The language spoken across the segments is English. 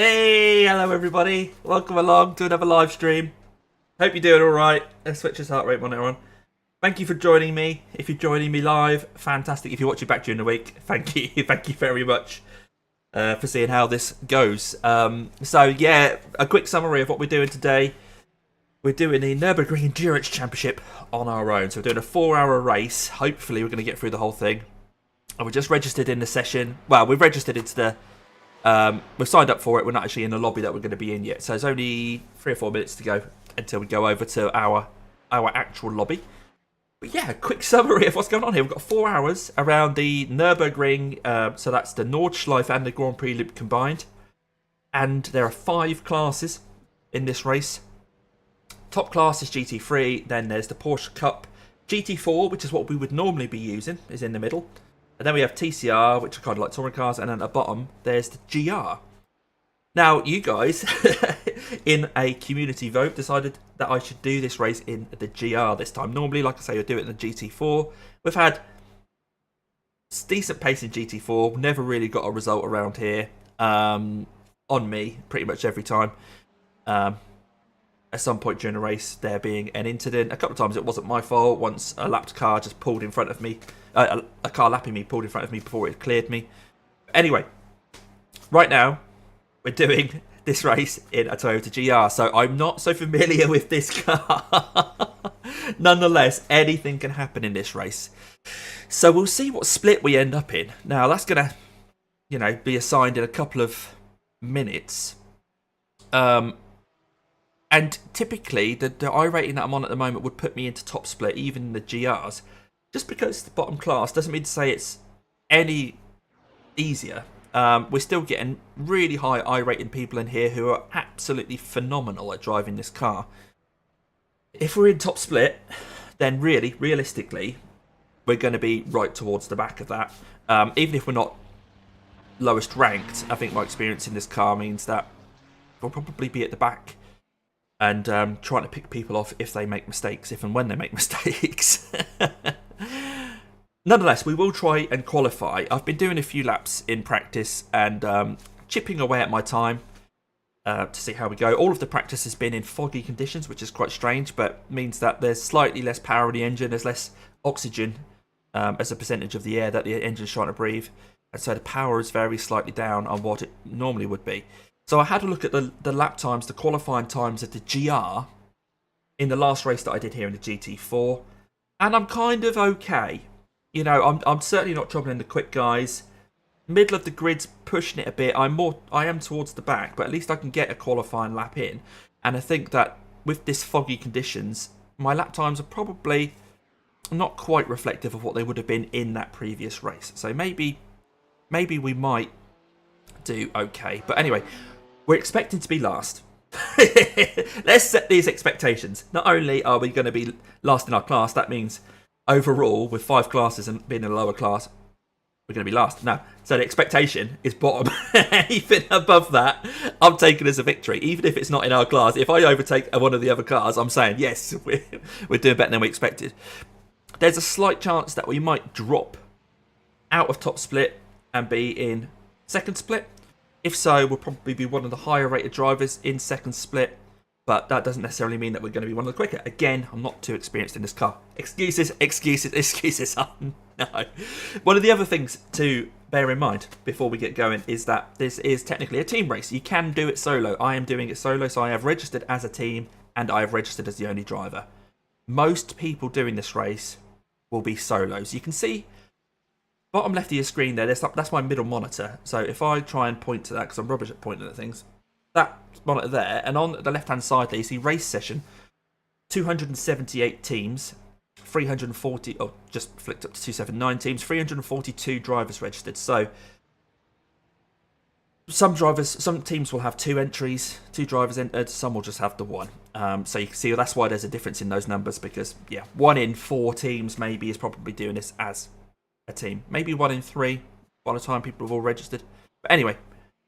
Hey, hello everybody. Welcome along to another live stream. Hope you're doing alright. Let's switch this heart rate monitor on. Thank you for joining me. If you're joining me live, fantastic. If you're watching back during the week, thank you. Thank you very much for seeing how this goes. So yeah, a quick summary of what we're doing today. We're doing the Nurburgring Endurance Championship on our own. So we're doing a 4-hour race. Hopefully we're going to get through the whole thing. And we're just registered in the session. Well, we've registered into the... we've signed up for it. We're not actually in the lobby that we're going to be in yet. So it's only 3 or 4 minutes to go until we go over to our actual lobby. But yeah, a quick summary of what's going on here. We've got 4 hours around the Nurburgring. So that's the Nordschleife and the Grand Prix loop combined. And there are 5 classes in this race. Top class is GT3. Then there's the Porsche Cup GT4, which is what we would normally be using, is in the middle. And then we have TCR, which are kind of like touring cars, and then at the bottom, there's the GR. Now, you guys, in a community vote, decided that I should do this race in the GR this time. Normally, like I say, you'll do it in the GT4. We've had decent pace in GT4. Never really got a result around here on me, pretty much every time. At some point during the race, there being an incident. A couple of times it wasn't my fault. Once a lapped car just pulled in front of me. A car lapping me pulled in front of me before it cleared me. Anyway, right now, we're doing this race in a Toyota GR. So I'm not so familiar with this car. Nonetheless, anything can happen in this race. So we'll see what split we end up in. Now, that's going to, be assigned in a couple of minutes. And typically, the iRating that I'm on at the moment would put me into top split, even the GRs. Just because it's the bottom class doesn't mean to say it's any easier. We're still getting really high iRating people in here who are absolutely phenomenal at driving this car. If we're in top split, then really, realistically, we're going to be right towards the back of that. Even if we're not lowest ranked, I think my experience in this car means that we'll probably be at the back. And trying to pick people off if they make mistakes, if and when they make mistakes. Nonetheless, we will try and qualify. I've been doing a few laps in practice and chipping away at my time to see how we go. All of the practice has been in foggy conditions, which is quite strange, but means that there's slightly less power in the engine. There's less oxygen as a percentage of the air that the engine's trying to breathe. And so the power is very slightly down on what it normally would be. So I had a look at the lap times, the qualifying times of the GR in the last race that I did here in the GT4, and I'm kind of okay. I'm certainly not troubling the quick guys. Middle of the grid's pushing it a bit. I am towards the back, but at least I can get a qualifying lap in. And I think that with this foggy conditions, my lap times are probably not quite reflective of what they would have been in that previous race. So maybe we might do okay. But anyway, we're expecting to be last. Let's set these expectations. Not only are we going to be last in our class, that means overall, with 5 classes and being in a lower class, we're going to be last. No, so the expectation is bottom. Anything above that, I'm taking as a victory. Even if it's not in our class, if I overtake one of the other cars, I'm saying, yes, we're doing better than we expected. There's a slight chance that we might drop out of top split and be in second split. If so, we'll probably be one of the higher rated drivers in second split, but that doesn't necessarily mean that we're going to be one of the quicker. Again, I'm not too experienced in this car. Excuses. No. One of the other things to bear in mind before we get going is that this is technically a team race. You can do it solo. I am doing it solo, so I have registered as a team and I have registered as the only driver. Most people doing this race will be solos. You can see bottom left of your screen there, that's my middle monitor. So if I try and point to that, because I'm rubbish at pointing at things, that monitor there, and on the left-hand side there, you see race session, 278 teams, 340, just flicked up to 279 teams, 342 drivers registered. So some teams will have 2 entries, 2 drivers entered, some will just have the 1. So you can see that's why there's a difference in those numbers, because, yeah, 1 in 4 teams maybe is probably doing this as a team. Maybe 1 in 3 by the time people have all registered. But anyway,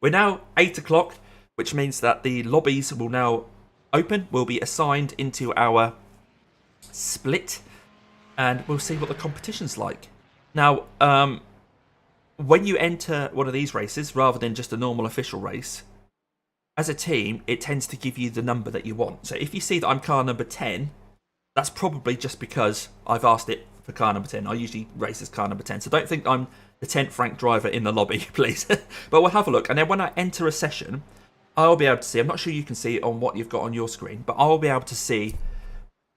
we're now 8 o'clock, which means that the lobbies will now open. We'll be assigned into our split, and we'll see what the competition's like. Now, when you enter one of these races, rather than just a normal official race, as a team, it tends to give you the number that you want. So if you see that I'm car number 10, that's probably just because I've asked it for car number 10. I usually race as car number 10. So don't think I'm the 10th ranked driver in the lobby, please. But we'll have a look. And then when I enter a session, I'll be able to see, I'm not sure you can see it on what you've got on your screen, but I'll be able to see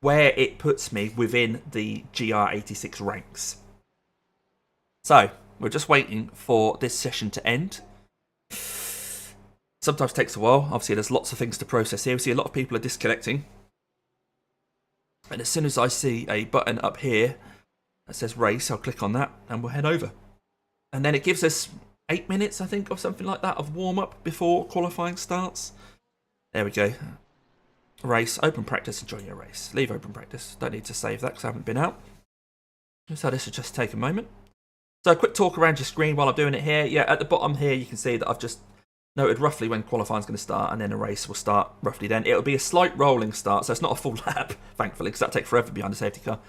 where it puts me within the GR86 ranks. So we're just waiting for this session to end. Sometimes takes a while. Obviously, there's lots of things to process here. We see a lot of people are disconnecting. And as soon as I see a button up here that says race, I'll click on that and we'll head over. And then it gives us 8 minutes, I think, or something like that, of warm-up before qualifying starts. There we go. Race, open practice, enjoy your race. Leave open practice. Don't need to save that because I haven't been out. So this will just take a moment. So a quick talk around your screen while I'm doing it here. Yeah, at the bottom here you can see that I've just noted roughly when qualifying is going to start, and then a race will start roughly then. It'll be a slight rolling start, so it's not a full lap, thankfully, because that'll take forever behind a safety car.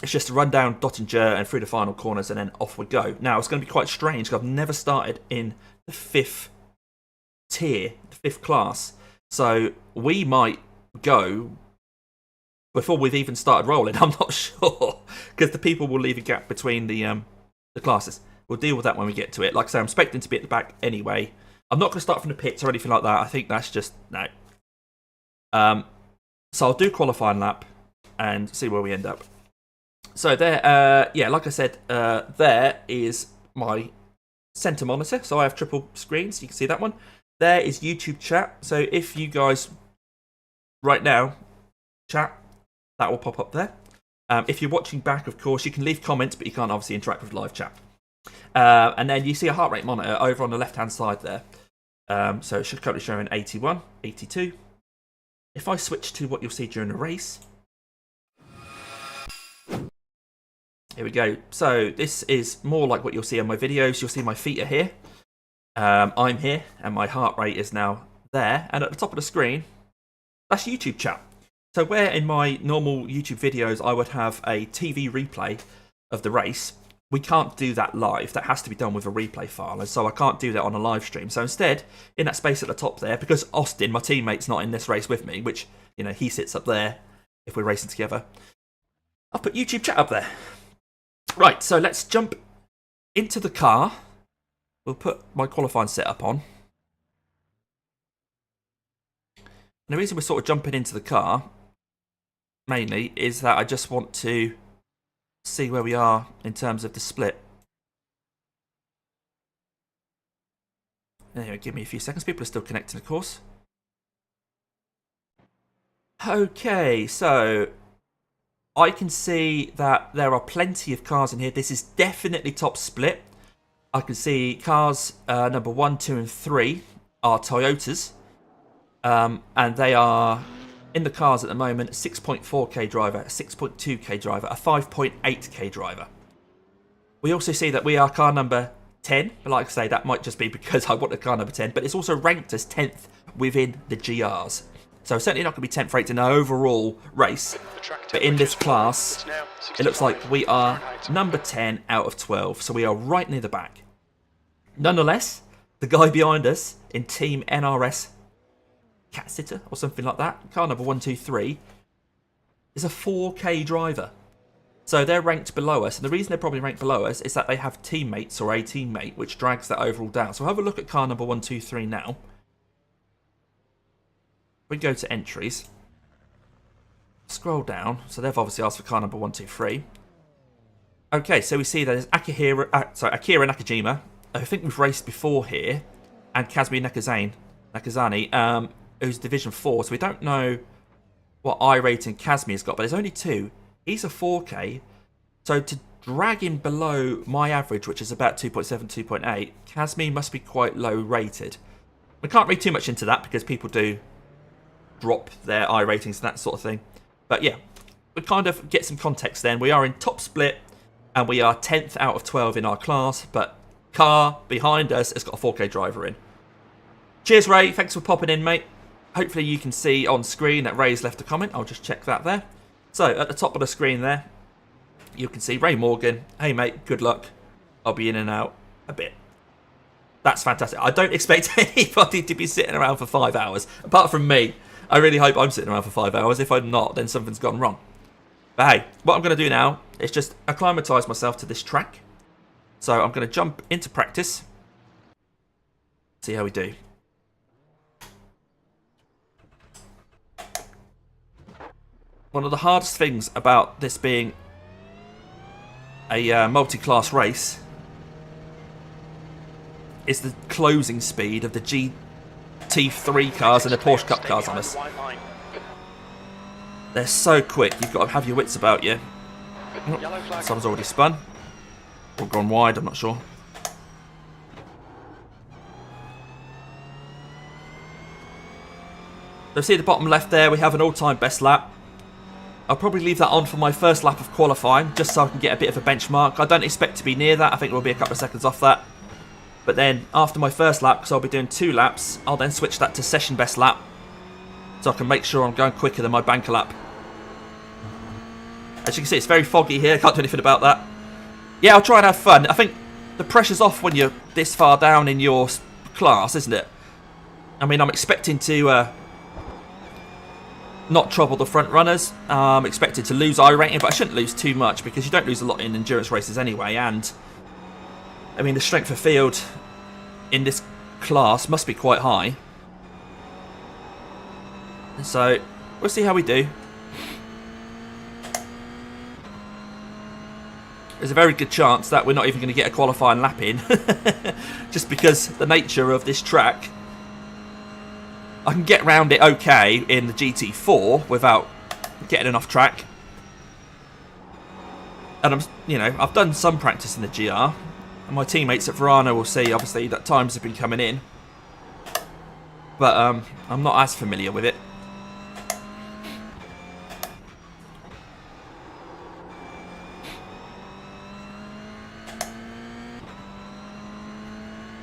It's just a run down Dottinger and through the final corners, and then off we go. Now, it's going to be quite strange, because I've never started in the 5th tier, the 5th class. So we might go before we've even started rolling. I'm not sure, because the people will leave a gap between the classes. We'll deal with that when we get to it. Like I say, I'm expecting to be at the back anyway. I'm not going to start from the pits or anything like that. I think that's just, no. So I'll do qualifying lap and see where we end up. So there, yeah, like I said, there is my center monitor. So I have triple screens. You can see that one. There is YouTube chat. So if you guys right now chat, that will pop up there. If you're watching back, of course, you can leave comments, but you can't obviously interact with live chat. And then you see a heart rate monitor over on the left-hand side there. So it should currently show in 81, 82. If I switch to what you'll see during the race. Here we go. So this is more like what you'll see on my videos. You'll see my feet are here. I'm here, and my heart rate is now there. And at the top of the screen, that's YouTube chat. So where in my normal YouTube videos I would have a TV replay of the race, we can't do that live. That has to be done with a replay file, and so I can't do that on a live stream. So instead, in that space at the top there, because Austin, my teammate's not in this race with me, which, you know, he sits up there if we're racing together, I'll put YouTube chat up there. Right, so let's jump into the car. We'll put my qualifying setup on. And the reason we're sort of jumping into the car, mainly, is that I just want to see where we are in terms of the split. Anyway, give me a few seconds. People are still connecting, of course. Okay, so I can see that there are plenty of cars in here. This is definitely top split. I can see cars number 1, 2, and 3 are Toyotas. And they are in the cars at the moment, 6.4k driver, a 6.2k driver, a 5.8k driver. We also see that we are car number 10, but like I say, that might just be because I want a car number 10, but it's also ranked as 10th within the GRs. So certainly not going to be 10th ranked in our overall race, but in this class, it looks like we are number 10 out of 12, so we are right near the back. Nonetheless, the guy behind us in Team NRS Cat Sitter or something like that, car number 123, is a 4k driver. So they're ranked below us, and the reason they're probably ranked below us is that they have teammates or a teammate, which drags that overall down. So we'll have a look at car number 123 now. We go to entries, scroll down, so they've obviously asked for car number 123. Okay, so we see that there's Akira Nakajima, I think we've raced before here, and Kazmi Nakazani, who's Division 4, so we don't know what iRacing Kazmi has got, but there's only 2. He's a 4k, so to drag him below my average, which is about 2.7, 2.8, Kazmi must be quite low rated. We can't read too much into that because people do drop their iRatings and that sort of thing. But yeah, we kind of get some context then. We are in top split, and we are 10th out of 12 in our class, but car behind us has got a 4k driver in. Cheers, Ray. Thanks for popping in, mate. Hopefully you can see on screen that Ray's left a comment. I'll just check that there. So, at the top of the screen there, you can see Ray Morgan. Hey, mate, good luck. I'll be in and out a bit. That's fantastic. I don't expect anybody to be sitting around for 5 hours, apart from me. I really hope I'm sitting around for 5 hours. If I'm not, then something's gone wrong. But hey, what I'm going to do now is just acclimatise myself to this track. So I'm going to jump into practice. See how we do. One of the hardest things about this being a multi-class race is the closing speed of the GT3 cars and the Porsche Cup cars on us. They're so quick, you've got to have your wits about you. Oh, someone's already spun. Or gone wide, I'm not sure. So see at the bottom left there, we have an all-time best lap. I'll probably leave that on for my first lap of qualifying, just so I can get a bit of a benchmark. I don't expect to be near that, I think we'll be a couple of seconds off that. But then, after my first lap, because I'll be doing 2 laps, I'll then switch that to session best lap. So I can make sure I'm going quicker than my banker lap. As you can see, it's very foggy here, can't do anything about that. Yeah, I'll try and have fun. I think the pressure's off when you're this far down in your class, isn't it? I mean, I'm expecting to not trouble the front runners. I'm expected to lose iRacing, but I shouldn't lose too much because you don't lose a lot in endurance races anyway. And I mean, the strength of field in this class must be quite high. So we'll see how we do. There's a very good chance that we're not even going to get a qualifying lap in. Just because the nature of this track. I can get around it okay in the GT4 without getting enough track. And I've done some practice in the GR. And my teammates at Verano will see, obviously, that times have been coming in. But I'm not as familiar with it.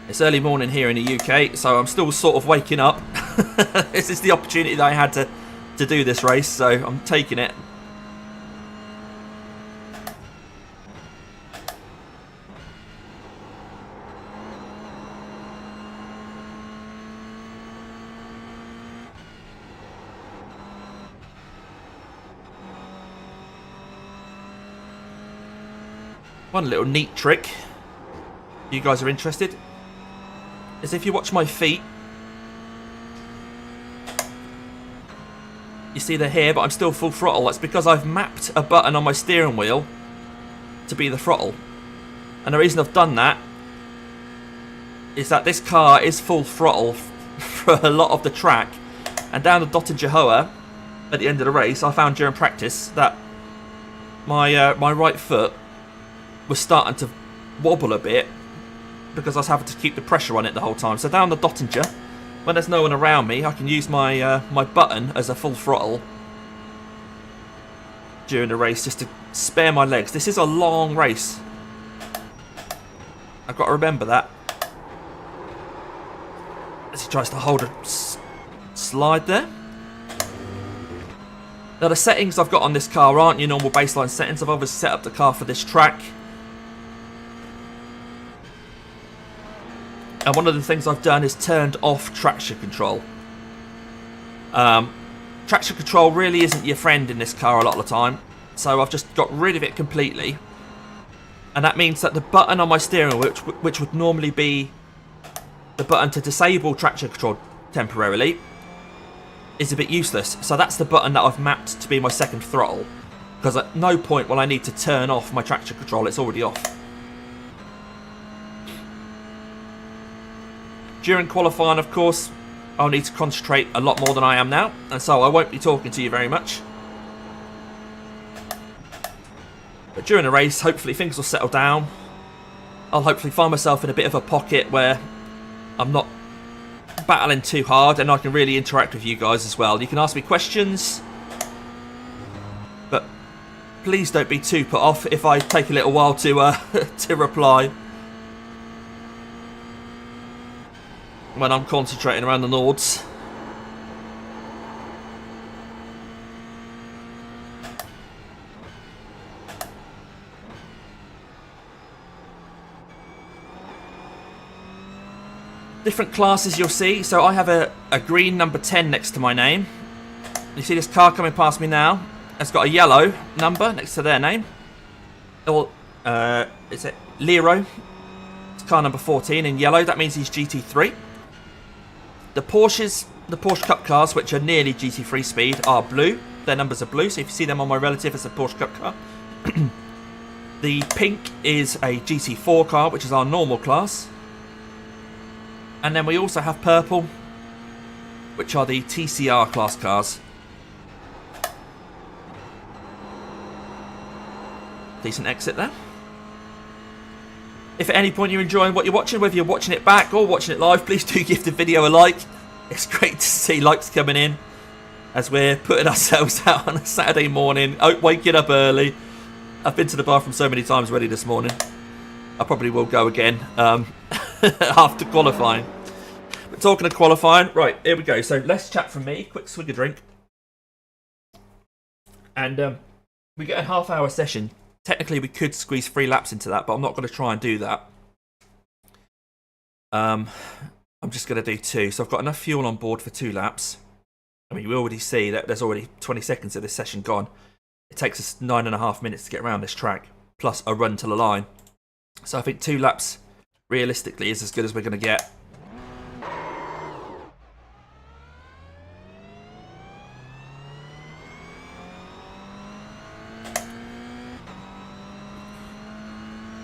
It's early morning here in the UK, so I'm still sort of waking up. This is the opportunity that I had to do this race, so I'm taking it. One little neat trick, if you guys are interested, is if you watch my feet, you see they're here, but I'm still full throttle. That's because I've mapped a button on my steering wheel to be the throttle. And the reason I've done that is that this car is full throttle for a lot of the track. And down the Dottinger Hoa, at the end of the race, I found during practice that my right foot was starting to wobble a bit because I was having to keep the pressure on it the whole time. So down the Dottinger, when there's no one around me, I can use my my button as a full throttle during the race just to spare my legs. This is a long race. I've got to remember that. As he tries to hold a slide there. Now the settings I've got on this car aren't your normal baseline settings. I've obviously set up the car for this track. And one of the things I've done is turned off traction control. Traction control really isn't your friend in this car a lot of the time. So I've just got rid of it completely. And that means that the button on my steering wheel, which would normally be the button to disable traction control temporarily, is a bit useless. So that's the button that I've mapped to be my second throttle. Because at no point will I need to turn off my traction control, it's already off. During qualifying, of course, I'll need to concentrate a lot more than I am now, and so I won't be talking to you very much. But during the race, hopefully things will settle down. I'll hopefully find myself in a bit of a pocket where I'm not battling too hard and I can really interact with you guys as well. You can ask me questions, but please don't be too put off if I take a little while to to reply. When I'm concentrating around the Nords. different classes you'll see. So I have a green number 10 next to my name. You see this car coming past me now? It's got a yellow number next to their name. Or, is it Lero? It's car number 14 in yellow. That means he's GT3. The Porsche Cup cars, which are nearly GT3 speed, are blue. Their numbers are blue, so if you see them on my relative, it's a Porsche Cup car. The pink is a GT4 car, which is our normal class. And then we also have purple, which are the TCR class cars. Decent exit there. If at any point you're enjoying what you're watching, whether you're watching it back or watching it live, please do give the video a like. It's great to see likes coming in as we're putting ourselves out on a Saturday morning, waking up early. I've been to the bathroom so many times already this morning. I probably will go again after qualifying. But talking of qualifying, right, here we go. So less chat from me, quick swig of drink. And we get a half-hour session. Technically, we could squeeze 3 laps into that, but I'm not going to try and do that. I'm just going to do 2. So I've got enough fuel on board for 2 laps. I mean, you already see that there's already 20 seconds of this session gone. It takes us 9.5 minutes to get around this track, plus a run to the line. So I think 2 laps, realistically, is as good as we're going to get.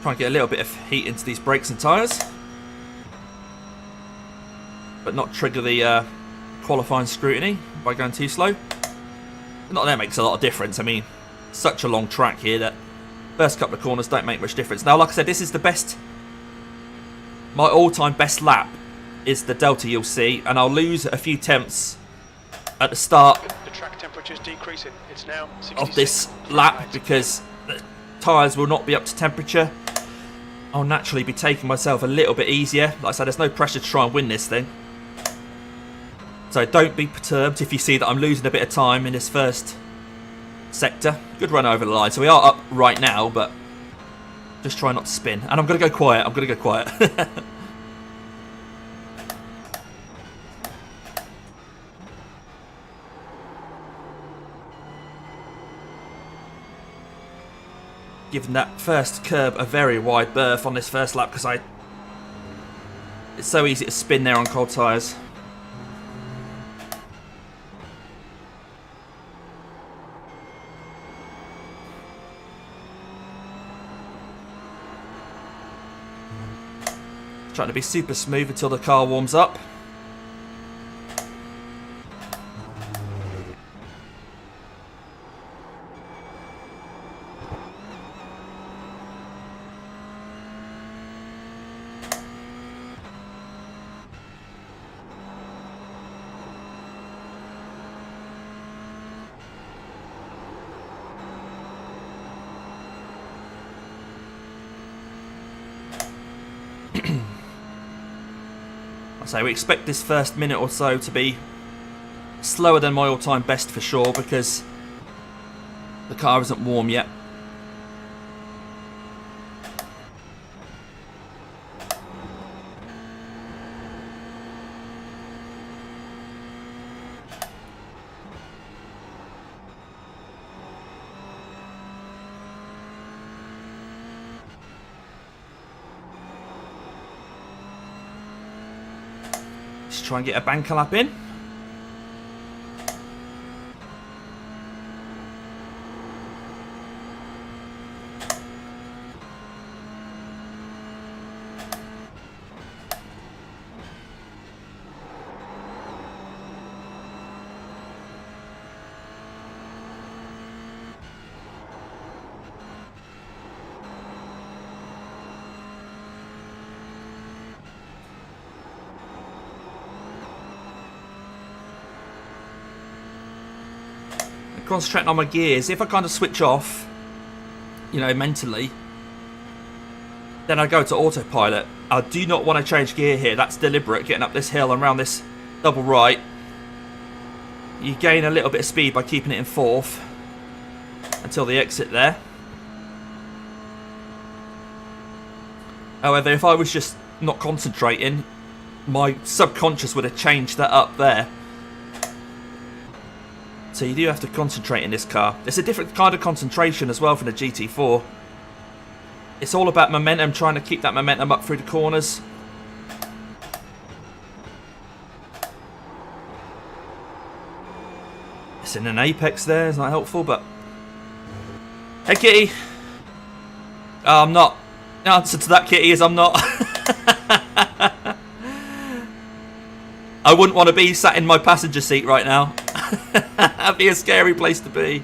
Try and get a little bit of heat into these brakes and tyres, but not trigger the qualifying scrutiny by going too slow. Not that it makes a lot of difference. I mean, such a long track here that first couple of corners don't make much difference. Now, like I said, this is the best, my all-time best lap is the delta you'll see, and I'll lose a few tenths at the start the track temperature's decreasing. It's now of this lap because the tyres will not be up to temperature. I'll naturally be taking myself a little bit easier. Like I said, there's no pressure to try and win this thing. So don't be perturbed if you see that I'm losing a bit of time in this first sector. Good run over the line. So we are up right now, but just try not to spin. And I'm going to go quiet. I'm going to go quiet. Giving that first curb a very wide berth on this first lap because it's so easy to spin there on cold tyres. Trying to be super smooth until the car warms up. So we expect this first minute or so to be slower than my all-time best for sure because the car isn't warm yet. Try and get a banker lap in. Concentrating on my gears. If I kind of switch off, you know, mentally, then I go to autopilot. I do not want to change gear here. That's deliberate, getting up this hill and around this double right. You gain a little bit of speed by keeping it in fourth until the exit there. However, if I was just not concentrating, my subconscious would have changed that up there. So you do have to concentrate in this car. It's a different kind of concentration as well from the GT4. It's all about momentum, trying to keep that momentum up through the corners. It's in an apex there, it's not helpful, but... Hey, Kitty! Oh, I'm not. The answer to that, Kitty, is I'm not. I wouldn't want to be sat in my passenger seat right now. That'd be a scary place to be.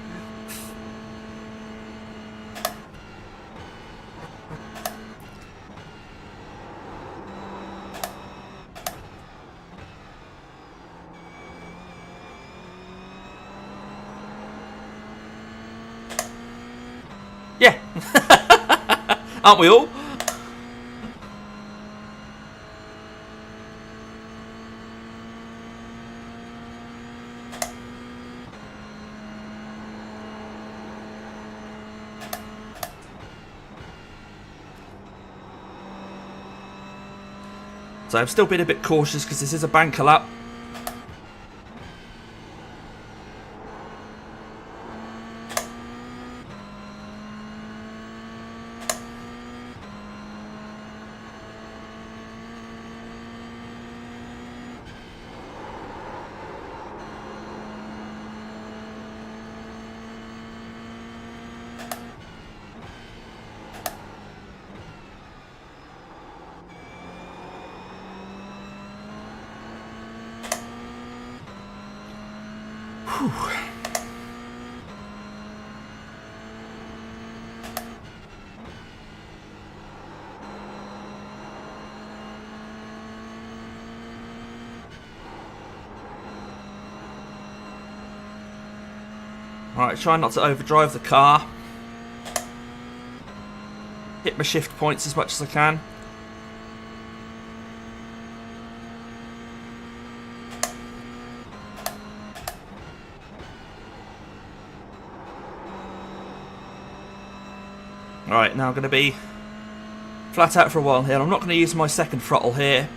Yeah. Aren't we all? So I've still been a bit cautious because this is a banker lap. Alright, try not to overdrive the car. Hit my shift points as much as I can. Alright, now I'm going to be flat out for a while here. I'm not going to use my second throttle here.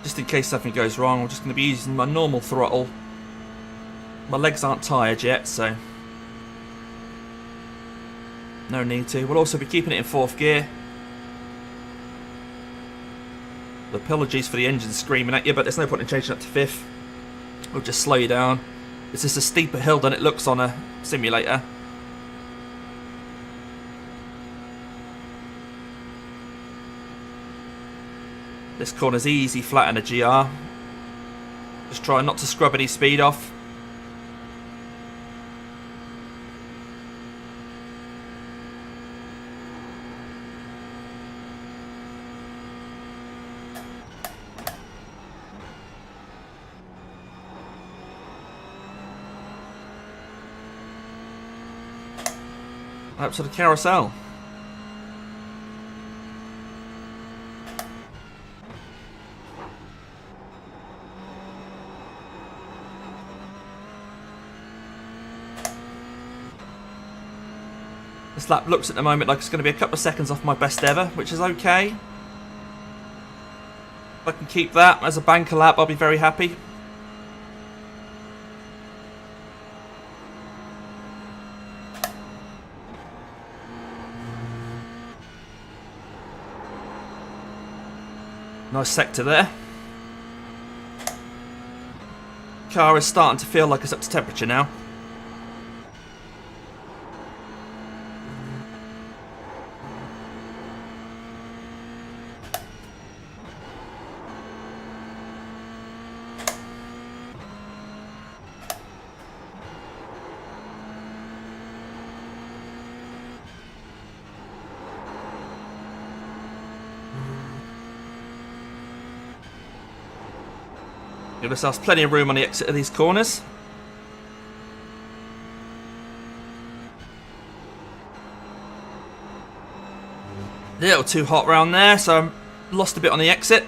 Just in case something goes wrong, I'm just going to be using my normal throttle. My legs aren't tired yet, so no need to. We'll also be keeping it in 4th gear. Apologies for the engine screaming at you, but there's no point in changing up to 5th. We'll just slow you down. It's just a steeper hill than it looks on a simulator. This corner's easy flat in a GR. Just try not to scrub any speed off. Up to the carousel. This lap looks at the moment like it's going to be a couple of seconds off my best ever, which is okay. If I can keep that as a banker lap, I'll be very happy. Nice sector there. Car is starting to feel like it's up to temperature now. Give ourselves plenty of room on the exit of these corners. A little too hot round there, so I lost a bit on the exit.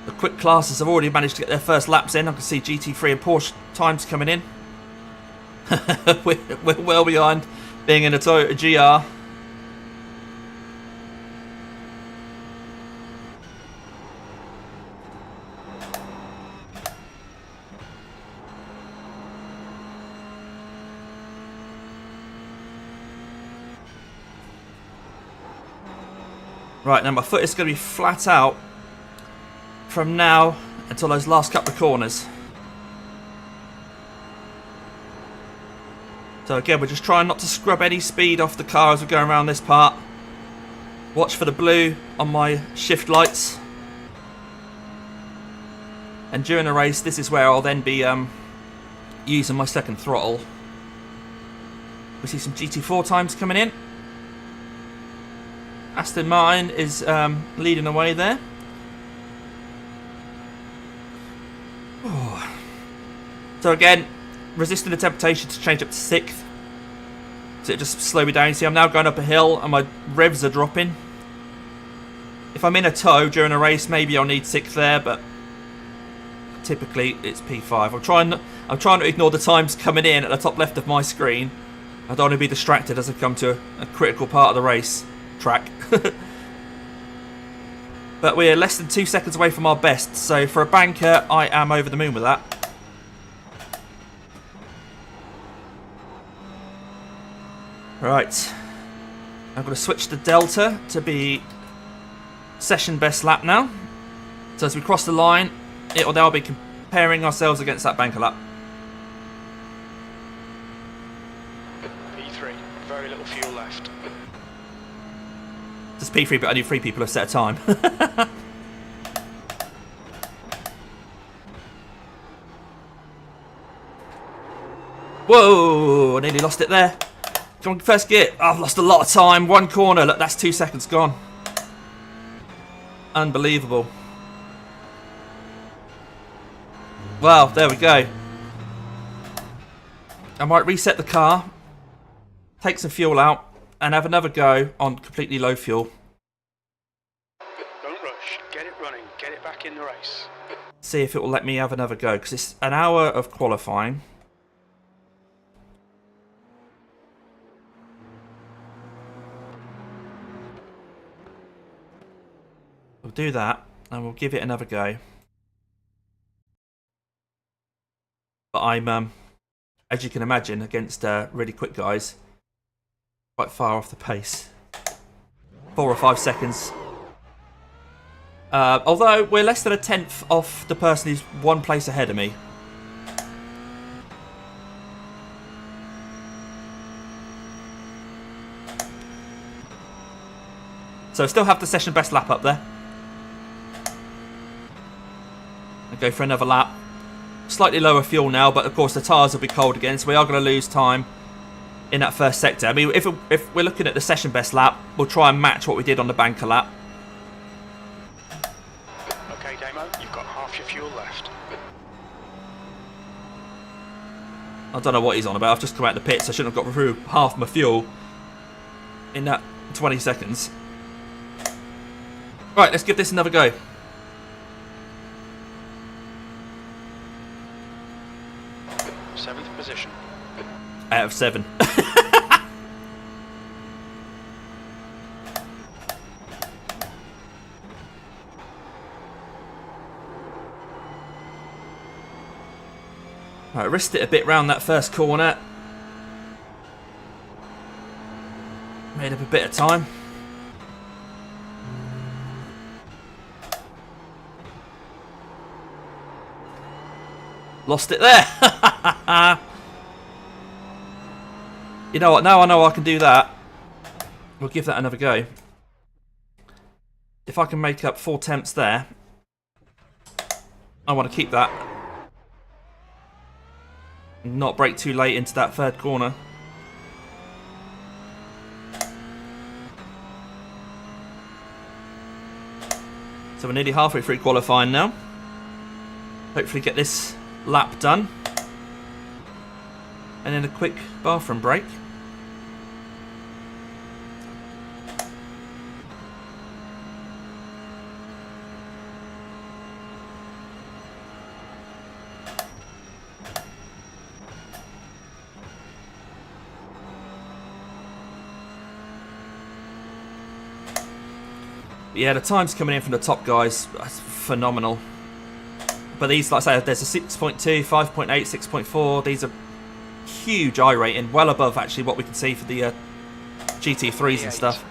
The quick classes have already managed to get their first laps in. I can see GT3 and Porsche times coming in. we're well behind being in a Toyota GR. Right, now my foot is going to be flat out from now until those last couple of corners. So again, we're just trying not to scrub any speed off the car as we're going around this part. Watch for the blue on my shift lights. And during the race, this is where I'll then be using my second throttle. We see some GT4 times coming in. Aston Martin is leading the way there. Oh. So again, resisting the temptation to change up to 6th. So it just slow me down. You see, I'm now going up a hill and my revs are dropping. If I'm in a tow during a race, maybe I'll need 6th there, but typically it's P5. I'm trying to ignore the times coming in at the top left of my screen. I don't want to be distracted as I come to a critical part of the race track. But we're less than 2 seconds away from our best, so for a banker I am over the moon with that. Right, I'm going to switch the Delta to be session best lap now. So as we cross the line, it will now be comparing ourselves against that banker lap. P3, very little fuel left. Just P3, but only 3 people have set a time. Whoa, I nearly lost it there. Come on, first gear. Oh, I've lost a lot of time. 1 corner. Look, that's 2 seconds gone. Unbelievable. Well, there we go. I might reset the car, take some fuel out, and have another go on completely low fuel. Don't rush. Get it running. Get it back in the race. See if it will let me have another go, because it's an hour of qualifying. We'll do that, and we'll give it another go. But I'm, as you can imagine, against really quick guys, quite far off the pace. 4 or 5 seconds. Although we're less than a 10th off the person who's 1 place ahead of me. So I still have the session best lap up there. I'll go for another lap. Slightly lower fuel now, but of course the tyres will be cold again, so we are going to lose time in that first sector. I mean, if we're looking at the session best lap, we'll try and match what we did on the banker lap. Okay, Damo, you've got half your fuel left. I don't know what he's on about. I've just come out of the pits. I shouldn't have got through half my fuel in that 20 seconds. Right, let's give this another go. Position. Out of 7. Right, risked it a bit round that first corner. Made up a bit of time. Lost it there. You know what? Now I know I can do that. We'll give that another go. If I can make up 4 temps there, I want to keep that. Not brake too late into that 3rd corner. So we're nearly halfway through qualifying now. Hopefully get this lap done. And then a quick bathroom break. Yeah, the times coming in from the top guys, that's phenomenal. But these, like I say, there's a 6.2, 5.8, 6.4. These are huge iRating, well above actually what we can see for the GT3s and stuff.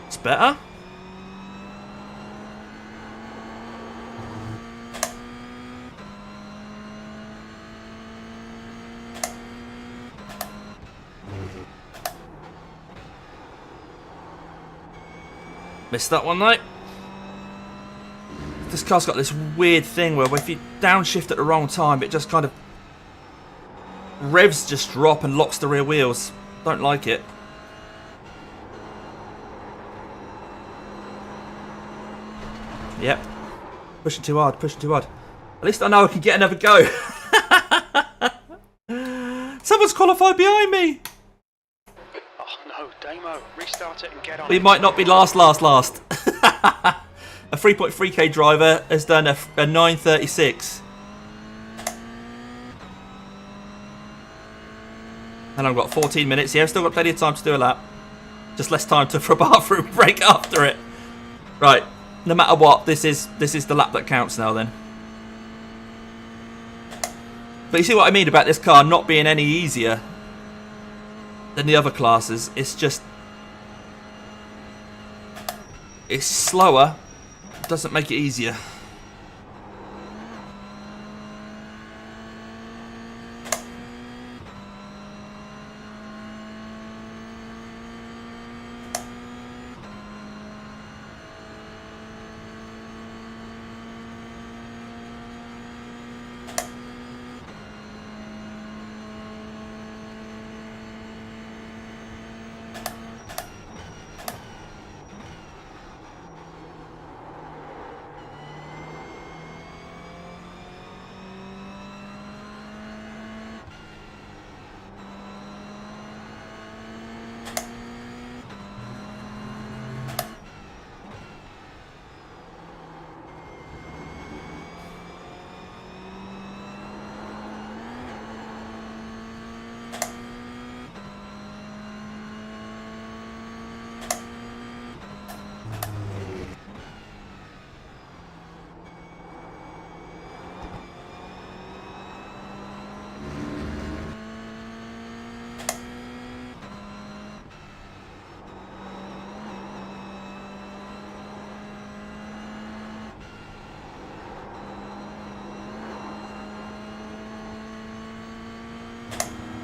It's better. Missed that one though. This car's got this weird thing where if you downshift at the wrong time, it just kind of revs just drop and locks the rear wheels. Don't like it. Yep. Pushing too hard, pushing too hard. At least I know I can get another go. Someone's qualified behind me. Oh no, Damo, restart it and get on. We might not be last. A 3.3k driver has done a 9:36. And I've got 14 minutes. Yeah, I've still got plenty of time to do a lap. Just less time for a bathroom break after it. Right. No matter what, this is the lap that counts now then. But you see what I mean about this car not being any easier than the other classes. It's just... it's slower. Doesn't make it easier.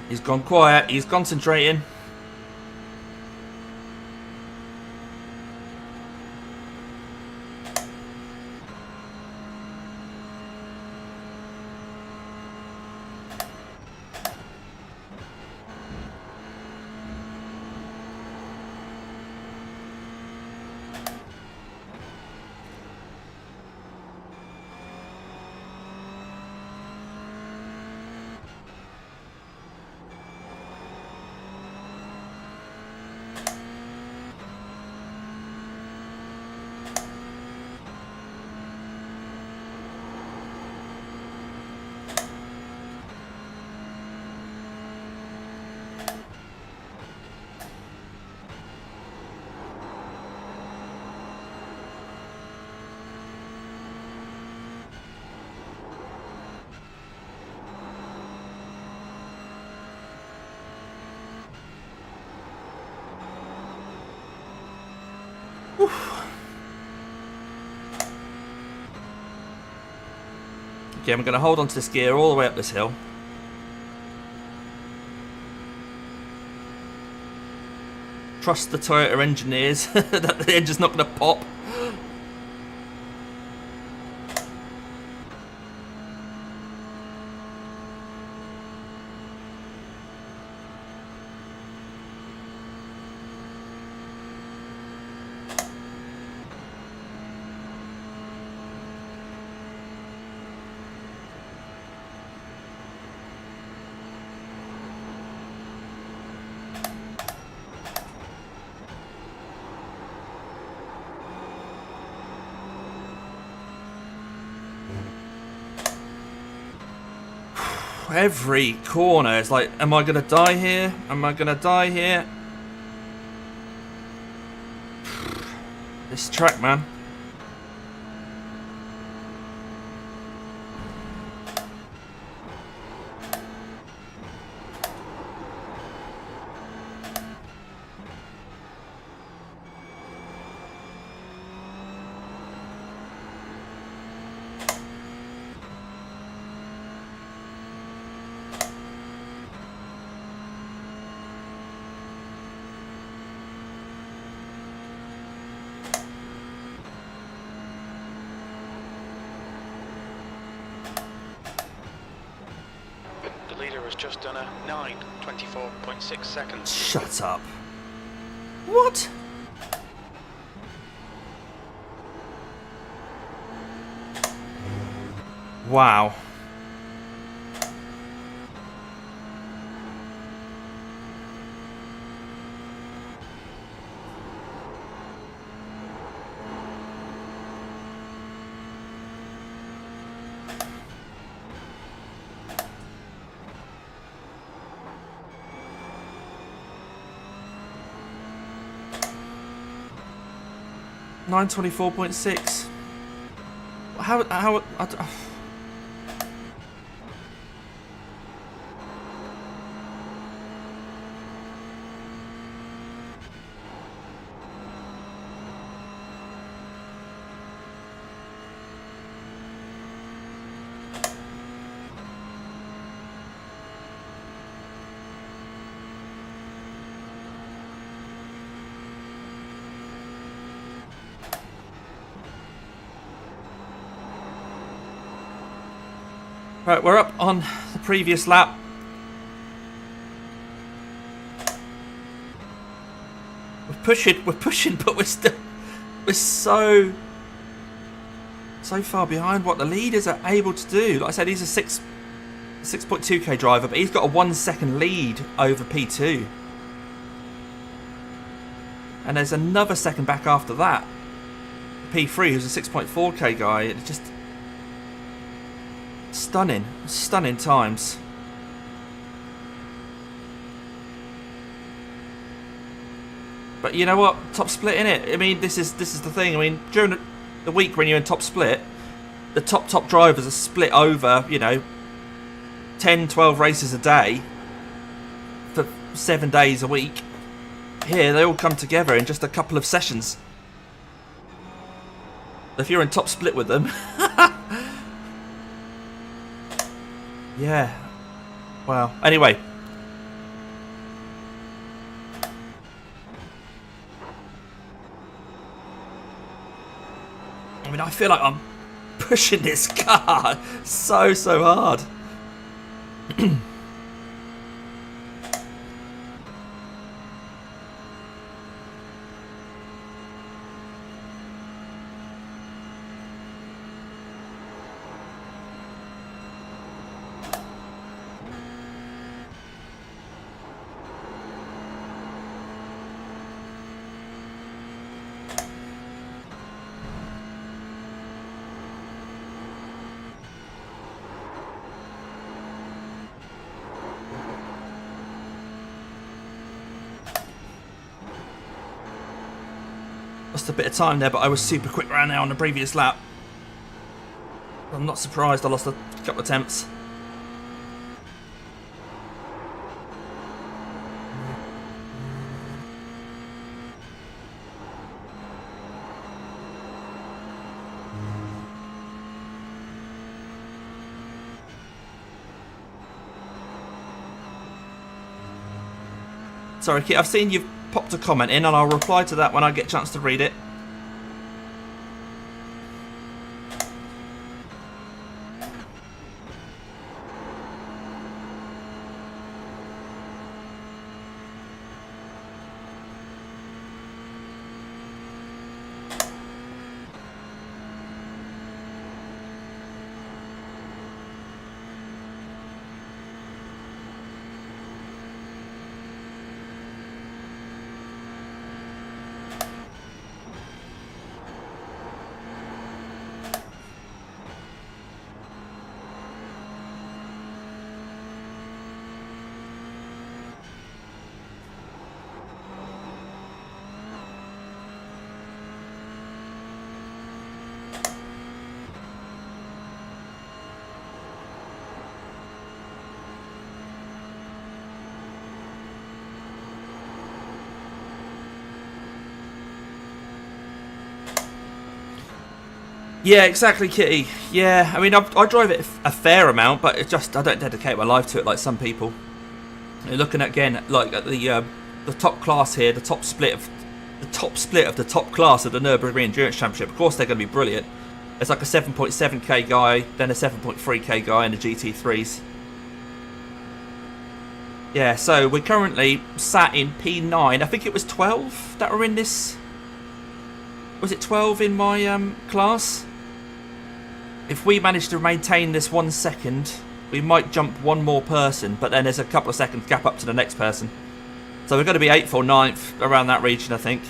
He's gone quiet. He's concentrating. Okay, I'm going to hold on to this gear all the way up this hill. Trust the Toyota engineers that the engine's not going to pop. Every corner is like, am I going to die here? Am I going to die here? This track, man. The leader has just done a 9:24.6 seconds. Shut up. What? Wow. $924.6. How Right, we're up on the previous lap. We're pushing, but we're so far behind what the leaders are able to do. Like I said, he's a 6.2k driver, but he's got a 1 second lead over P2. And there's another second back after that. P3, who's a 6.4k guy. It's just stunning times. But you know what? Top split, innit? I mean, this is the thing. I mean, during the week when you're in top split, the top drivers are split over, you know, 10, 12 races a day for 7 days a week. Here, they all come together in just a couple of sessions. If you're in top split with them, yeah. Wow. Anyway. I mean, I feel like I'm pushing this car so hard. Lost a bit of time there, but I was super quick around there on the previous lap. I'm not surprised I lost a couple of attempts. Sorry, Kit, I've seen you've popped a comment in, and I'll reply to that when I get a chance to read it. Yeah, exactly, Kitty. Yeah, I mean, I drive it a fair amount, but it just I don't dedicate my life to it like some people. You're looking at, again, like at the top class here, the top split of the top class of the Nurburgring Endurance Championship. Of course, they're going to be brilliant. There's like a 7.7k guy, then a 7.3k guy in the GT3s. Yeah, so we're currently sat in P9. I think it was 12 that were in this. Was it 12 in my class? If we manage to maintain this 1 second, we might jump one more person, but then there's a couple of seconds gap up to the next person. So we're going to be 8th or 9th, around that region, I think.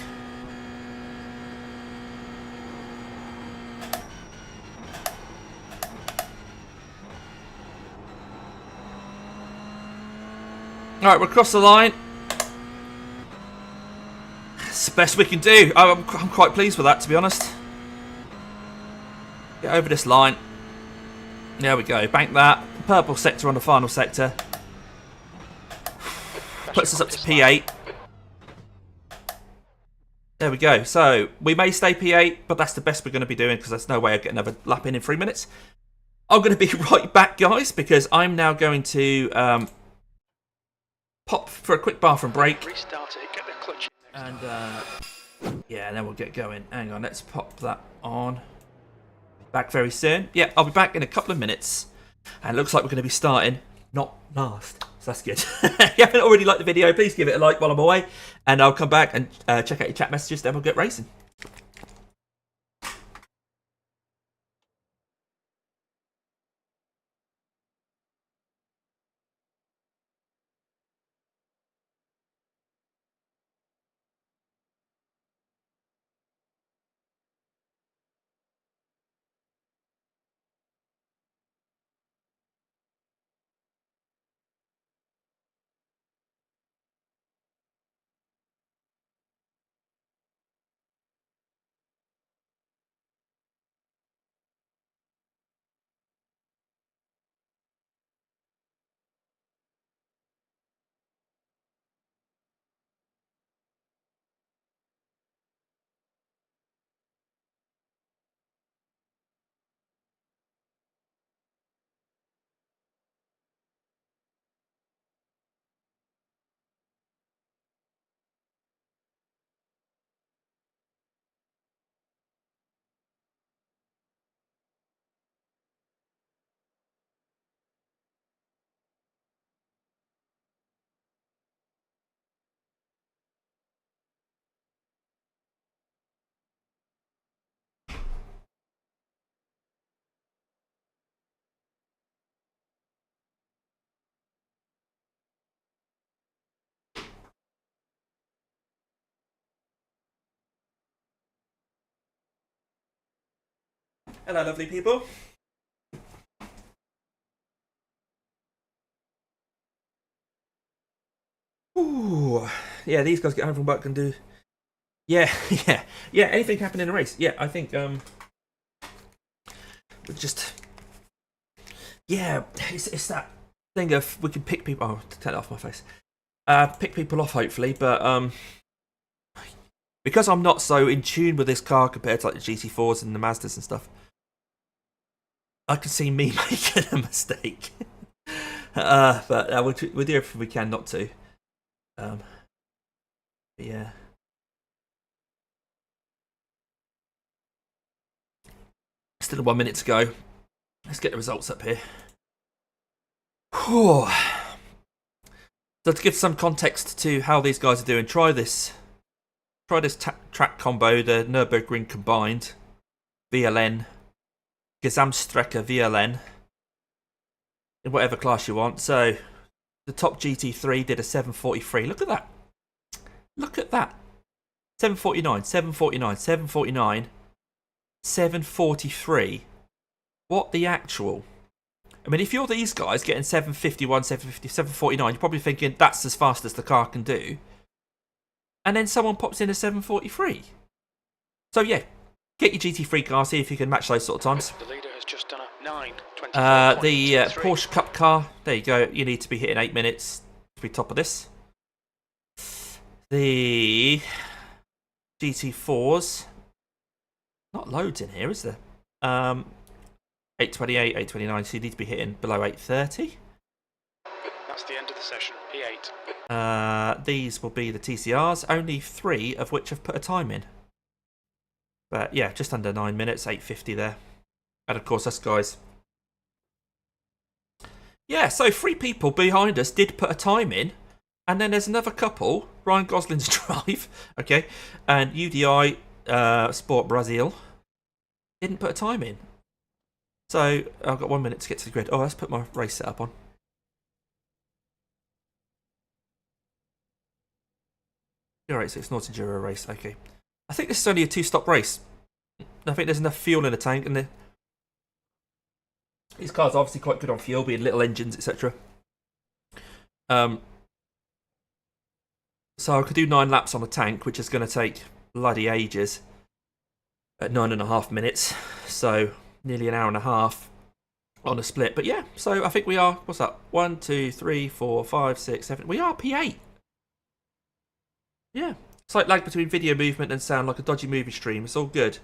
Alright, we're across the line. It's the best we can do. I'm quite pleased with that, to be honest. Get over this line. There we go. Bank that. Purple sector on the final sector. Puts us up to P8. There we go. So, we may stay P8, but that's the best we're going to be doing because there's no way of getting another lap in 3 minutes. I'm going to be right back, guys, because I'm now going to pop for a quick bathroom break. Restart it, get the clutch. And, yeah, then we'll get going. Hang on, let's pop that on. Back very soon. Yeah, I'll be back in a couple of minutes. And it looks like we're going to be starting not last. So that's good. If you haven't already liked the video, please give it a like while I'm away. And I'll come back and check out your chat messages, then we'll get racing. Hello, lovely people. Ooh, yeah, these guys get home from work and do. Yeah, yeah. Anything happen in a race? Yeah, I think just it's that thing of we can pick people. Oh, to take it off my face. Pick people off hopefully, but because I'm not so in tune with this car compared to like the GT4s and the Mazdas and stuff, I can see me making a mistake. But we'll do everything we can not to. But yeah. Still 1 minute to go. Let's get the results up here. Whew. So to give some context to how these guys are doing, try this track combo, the Nurburgring Combined VLN Gesamtstrecke VLN in whatever class you want. So the top GT3 did a 743. Look at that. Look at that. 749, 749, 749, 743. What the actual? I mean, if you're these guys getting 751, 750, 749, you're probably thinking that's as fast as the car can do. And then someone pops in a 743. So yeah, get your GT3 car, see if you can match those sort of times. The leader has just done a 9. The Porsche Cup car, there you go. You need to be hitting 8 minutes to be top of this. The GT4s, not loads in here, is there? 8:28, 8:29. So you need to be hitting below 8:30. That's the end of the session. P8. These will be the TCRs, only 3 of which have put a time in. But yeah, just under 9 minutes, 8:50 there. And of course, us guys. Yeah, so 3 people behind us did put a time in. And then there's another couple, Ryan Gosling's Drive, okay, and UDI Sport Brazil, didn't put a time in. So I've got 1 minute to get to the grid. Oh, let's put my race setup on. GR86 North Enduro race, okay. I think this is only a 2-stop race. I think there's enough fuel in the tank, and these cars are obviously quite good on fuel, being little engines, etc. So I could do 9 laps on the tank, which is going to take bloody ages at 9.5 minutes. So nearly an hour and a half on a split. But yeah, so I think we are, what's that? 1, 2, 3, 4, 5, 6, 7. We are P8. Yeah. Slight lag between video movement and sound, like a dodgy movie stream. It's all good.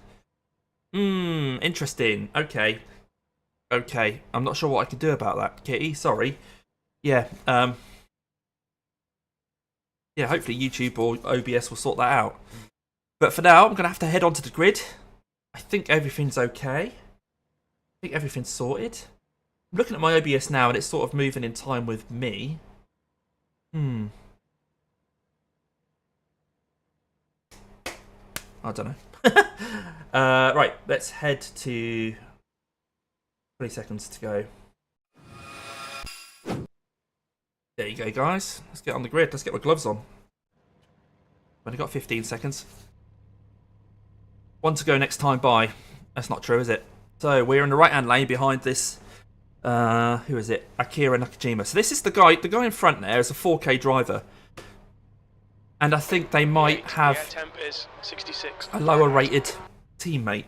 Interesting. Okay. Okay. I'm not sure what I can do about that, Kitty. Sorry. Yeah. Yeah, hopefully YouTube or OBS will sort that out. But for now, I'm going to have to head onto the grid. I think everything's okay. I think everything's sorted. I'm looking at my OBS now, and it's sort of moving in time with me. I don't know. Right, let's head to 20 seconds to go. There you go, guys. Let's get on the grid. Let's get my gloves on. I've only got 15 seconds. 1 to go next time by. That's not true, is it? So we're in the right-hand lane behind this. Who is it? Akira Nakajima. So this is the guy. The guy in front there is a 4K driver, and I think they might have temp is 66. a lower-rated teammate.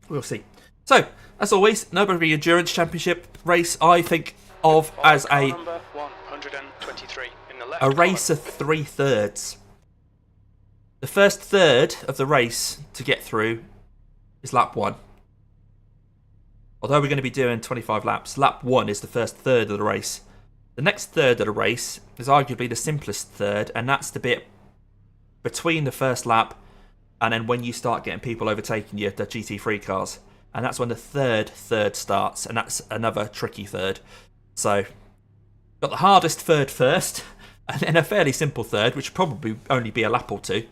We'll see. So as always, Nurburgring Endurance Championship race. I think of as a Number 123 in the left a race of 3/3. The first third of the race to get through is lap 1. Although we're going to be doing 25 laps, lap 1 is the first third of the race. The next third of the race is arguably the simplest third, and that's the bit between the first lap and then when you start getting people overtaking you, the GT3 cars. And that's when the third starts, and that's another tricky third. So, got the hardest third first, and then a fairly simple third, which will probably only be a lap or 2.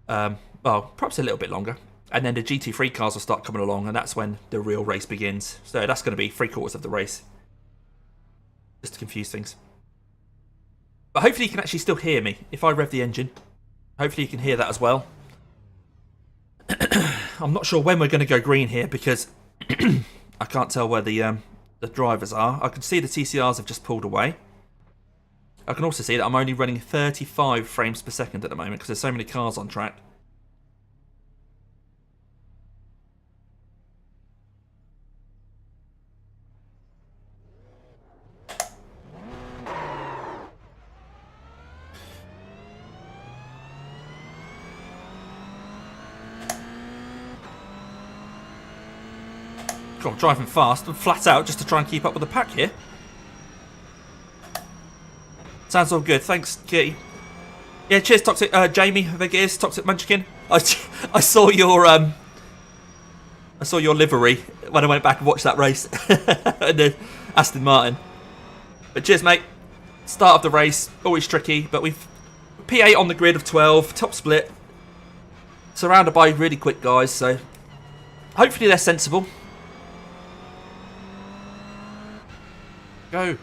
Well, perhaps a little bit longer. And then the GT3 cars will start coming along, and that's when the real race begins. So that's going to be 3/4 of the race. Just to confuse things. But hopefully you can actually still hear me if I rev the engine. Hopefully you can hear that as well. I'm not sure when we're going to go green here, because I can't tell where the drivers are. I can see the TCRs have just pulled away. I can also see that I'm only running 35 frames per second at the moment because there's so many cars on track. God, I'm driving fast and flat out just to try and keep up with the pack here. Sounds all good. Thanks, Kitty. Yeah, cheers, Toxic. Jamie, I think it is Toxic Munchkin. I saw your livery when I went back and watched that race, and then Aston Martin. But cheers, mate. Start of the race, always tricky, but we've P8 on the grid of 12, top split, surrounded by really quick guys. So hopefully they're sensible. Go.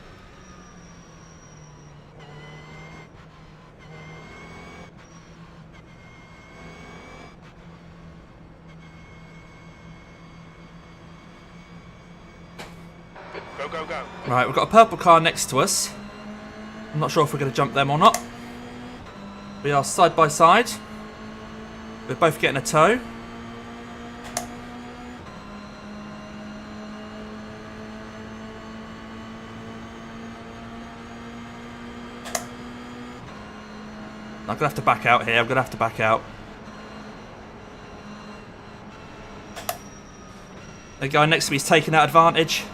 Go, go, go. Right, we've got a purple car next to us. I'm not sure if we're going to jump them or not. We are side by side. We're both getting a tow. I'm going to have to back out here. I'm going to have to back out. The guy next to me is taking that advantage.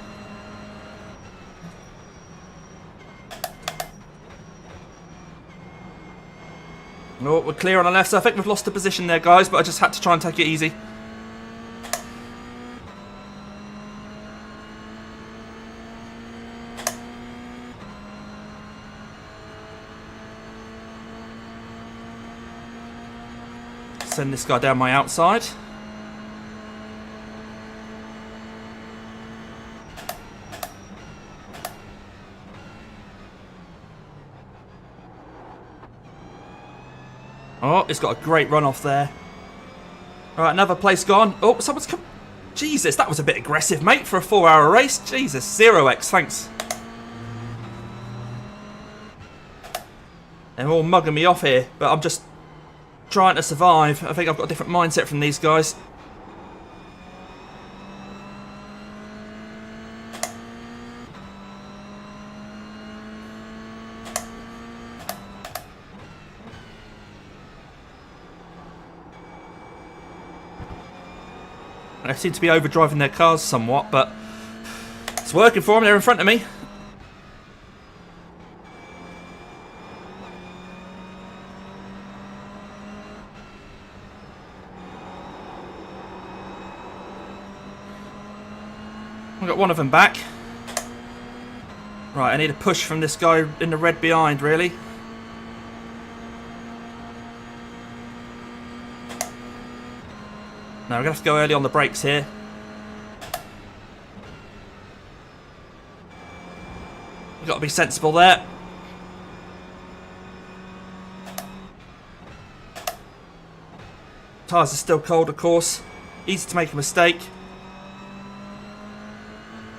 Oh, we're clear on the left, so I think we've lost the position there, guys, but I just had to try and take it easy. Send this guy down my outside. Oh, it's got a great run off there. All right, another place gone. Oh, someone's come. Jesus, that was a bit aggressive, mate, for a 4-hour race. Jesus, 0x, thanks. They're all mugging me off here, but I'm just trying to survive. I think I've got a different mindset from these guys. They seem to be overdriving their cars somewhat, but it's working for them. They're in front of me. I've got one of them back. Right, I need a push from this guy in the red behind, really. No, we're going to have to go early on the brakes here. We've got to be sensible there. Tyres are still cold, of course. Easy to make a mistake.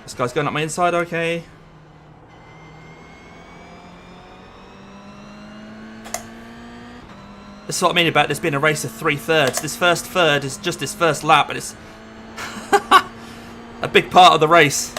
This guy's going up my inside, okay. This is what I mean about this being a race of 3/3. This first third is just this first lap, and it's a big part of the race.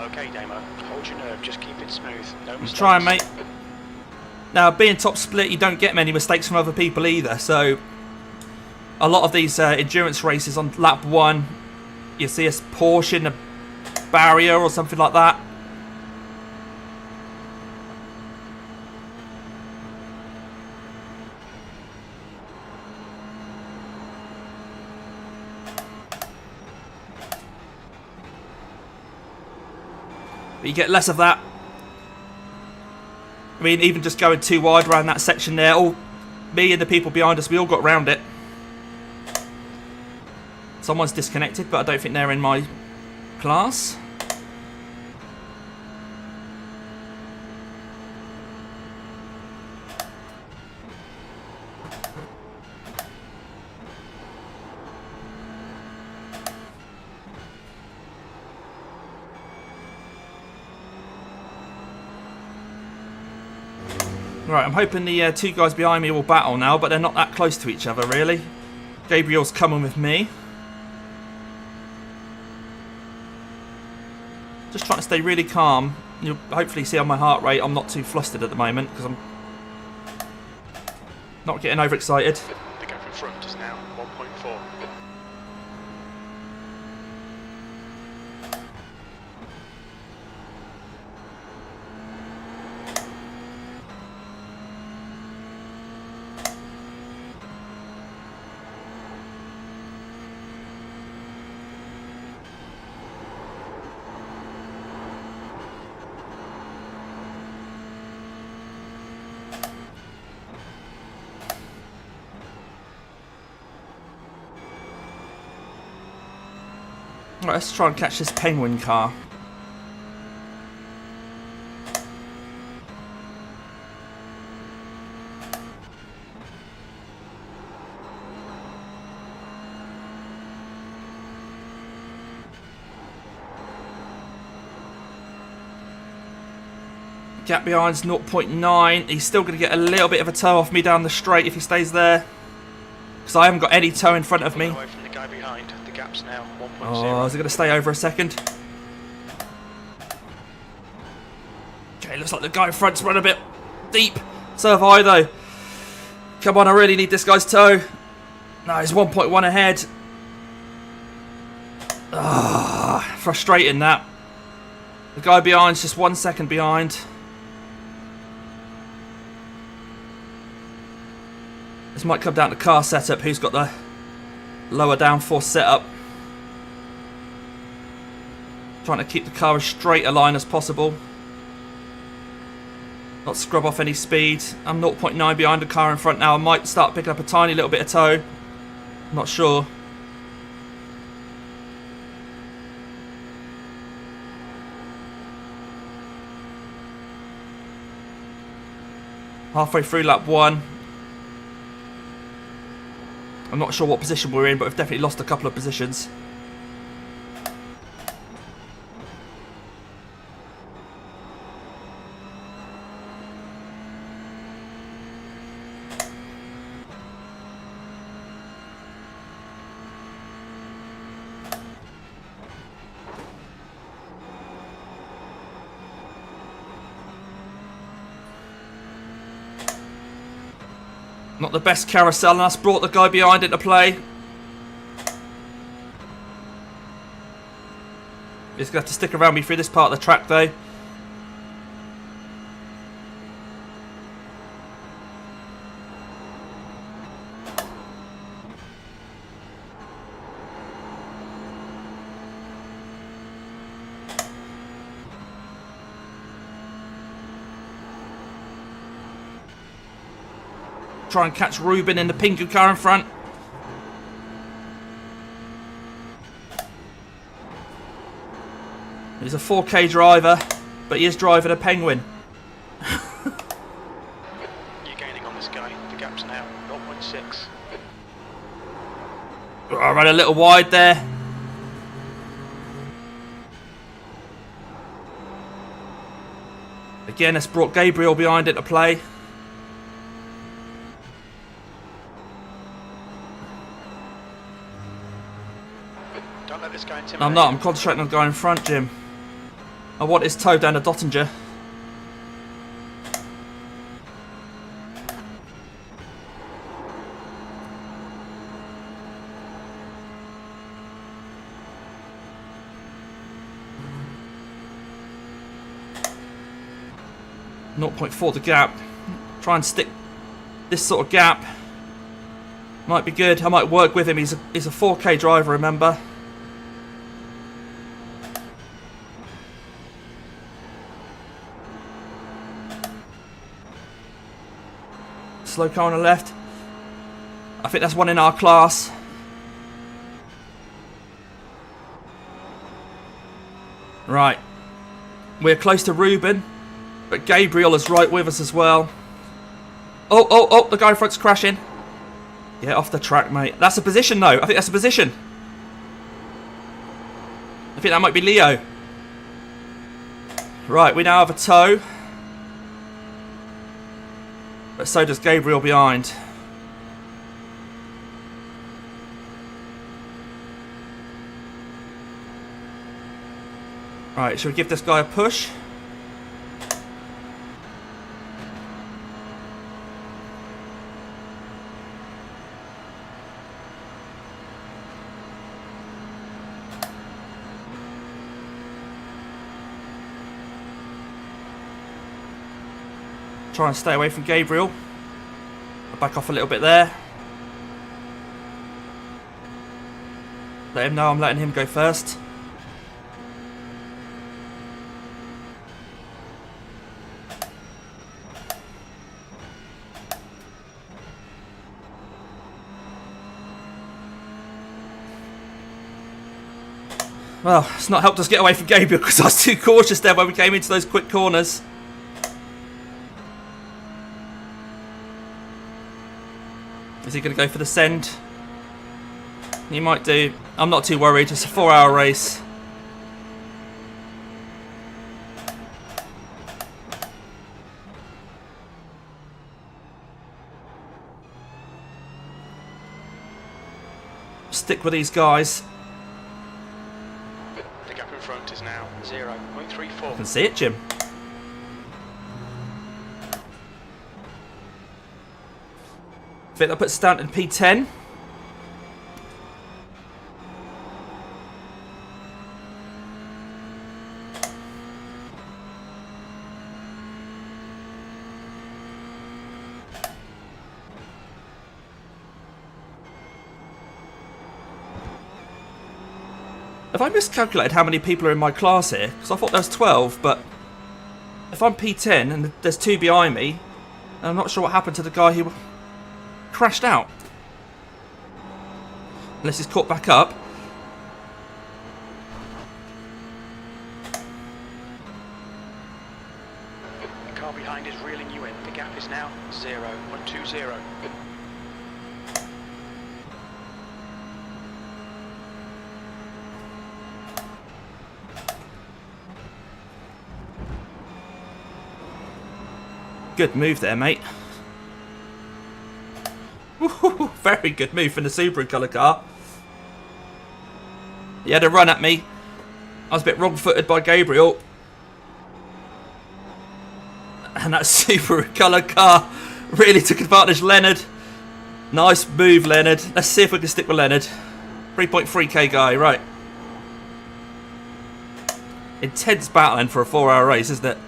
Okay, Damo, hold your nerve, just keep it smooth. No mistakes. I'm trying, mate. Now, being top split, you don't get many mistakes from other people either, so a lot of these endurance races on lap 1, you see us pushing a barrier or something like that. But you get less of that. I mean, even just going too wide around that section there, all me and the people behind us, we all got round it. Someone's disconnected, but I don't think they're in my class. Right, I'm hoping the two guys behind me will battle now, but they're not that close to each other, really. Gabriel's coming with me. Just trying to stay really calm. You'll hopefully see on my heart rate I'm not too flustered at the moment, because I'm not getting overexcited. The gap in front is now 1.4. Right, let's try and catch this penguin car. Gap behind's 0.9. He's still going to get a little bit of a toe off me down the straight if he stays there. Because I haven't got any toe in front of me. Away from the guy behind. The gap's now 1.0. Oh, is it going to stay over a second? Okay, looks like the guy in front's run a bit deep. So have I, though. Come on, I really need this guy's toe. No, he's 1.1 ahead. Ah, frustrating that. The guy behind's just 1 second behind. This might come down to car setup. Who's got the lower downforce setup? Trying to keep the car as straight a line as possible. Not scrub off any speed. I'm 0.9 behind the car in front now. I might start picking up a tiny little bit of toe. Not sure. Halfway through lap 1. I'm not sure what position we're in, but we've definitely lost a couple of positions. Not the best carousel, and that's brought the guy behind into play. He's going to have to stick around me through this part of the track, though. Try and catch Ruben in the pink car in front. He's a 4K driver, but he is driving a Penguin. You're gaining on this guy. The gap's now 0.6. I ran a little wide there. Again, it's brought Gabriel behind into play. Don't let this guy intimidate. I'm not. I'm concentrating on the guy in front, Jim. I want his toe down to Dottinger. .4 the gap. Try and stick this sort of gap. Might be good. I might work with him. He's a 4K driver, remember. Slow car on the left. I think that's one in our class. Right. We're close to Ruben, but Gabriel is right with us as well. Oh, the guy in front's crashing. Get off the track, mate. That's a position, though. I think that's a position. I think that might be Leo. Right, we now have a tow. But so does Gabriel behind. Right, should we give this guy a push? Try and stay away from Gabriel. I'll back off a little bit there. Let him know I'm letting him go first. Well, it's not helped us get away from Gabriel because I was too cautious there when we came into those quick corners. Is he going to go for the send? He might do. I'm not too worried. It's a 4-hour race. Stick with these guys. The gap in front is now 0.34. I can see it, Jim. I think that puts us down to P10. Have I miscalculated how many people are in my class here? Because I thought there was 12, but if I'm P10 and there's 2 behind me, I'm not sure what happened to the guy who crashed out. Unless he's caught back up. The car behind is reeling you in. The gap is now 0.20. Good move there, mate. Woohoo, very good move from the Subaru colour car. He had a run at me. I was a bit wrong-footed by Gabriel. And that Subaru colour car really took advantage of Leonard. Nice move, Leonard. Let's see if we can stick with Leonard. 3.3k guy, right. Intense battling for a 4-hour race, isn't it?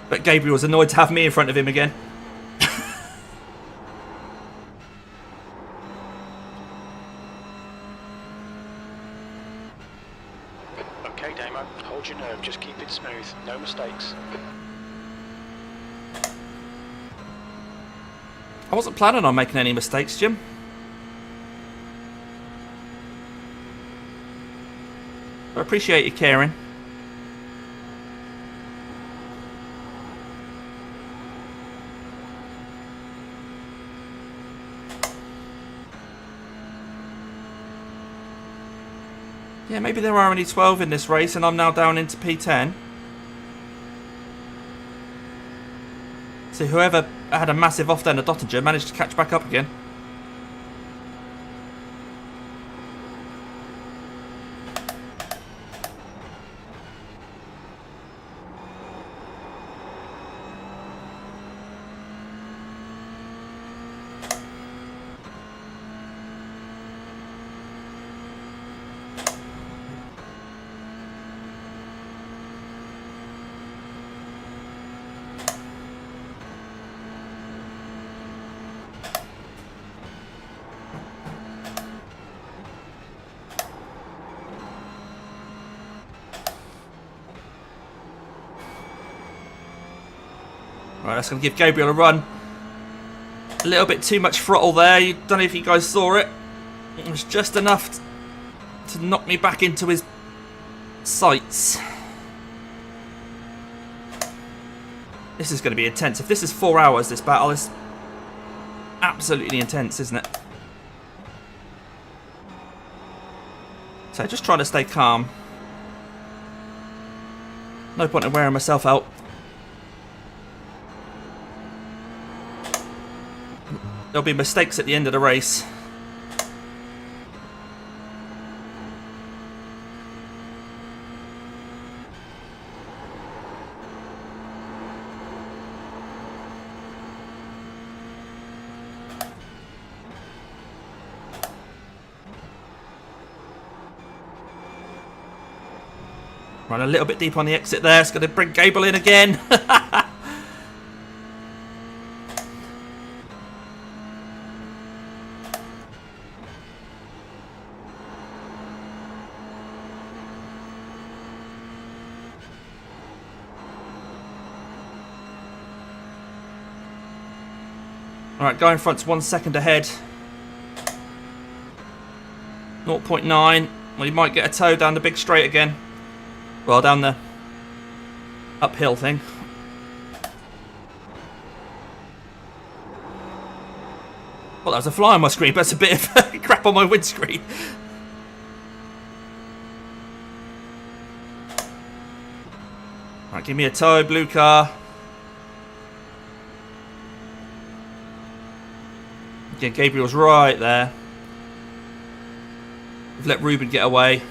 But Gabriel was annoyed to have me in front of him again. Okay, Damo, hold your nerve, just keep it smooth, no mistakes. I wasn't planning on making any mistakes, Jim. I appreciate you caring. Yeah, maybe there are only 12 in this race and I'm now down into P10. So whoever had a massive off down the Dottinger managed to catch back up again. Right, that's going to give Gabriel a run. A little bit too much throttle there. I don't know if you guys saw it. It was just enough to knock me back into his sights. This is going to be intense. If this is 4 hours, this battle is absolutely intense, isn't it? So just trying to stay calm. No point in wearing myself out. There'll be mistakes at the end of the race. Run a little bit deep on the exit there. It's going to bring Gable in again. Alright, guy in front's 1 second ahead. 0.9. Well, he might get a tow down the big straight again. Well, down the uphill thing. Well, that was a fly on my screen, but that's a bit of crap on my windscreen. Right, give me a tow, blue car. Yeah, Gabriel's right there. We've let Ruben get away.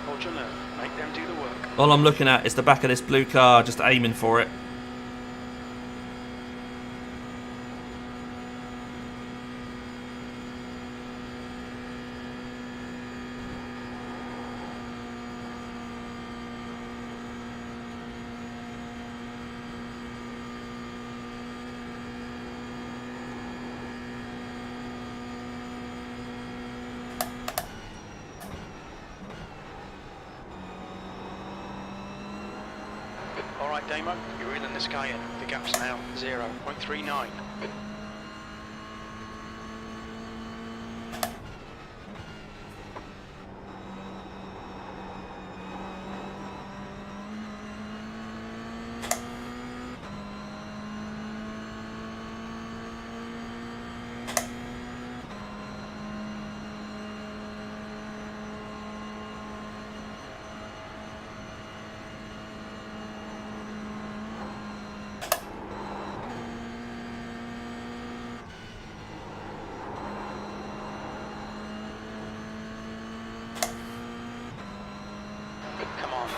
Hold your nerve. Make them do the work. All I'm looking at is the back of this blue car, just aiming for it. Alright, Damo, you're reeling this guy in. The gap's now 0.39.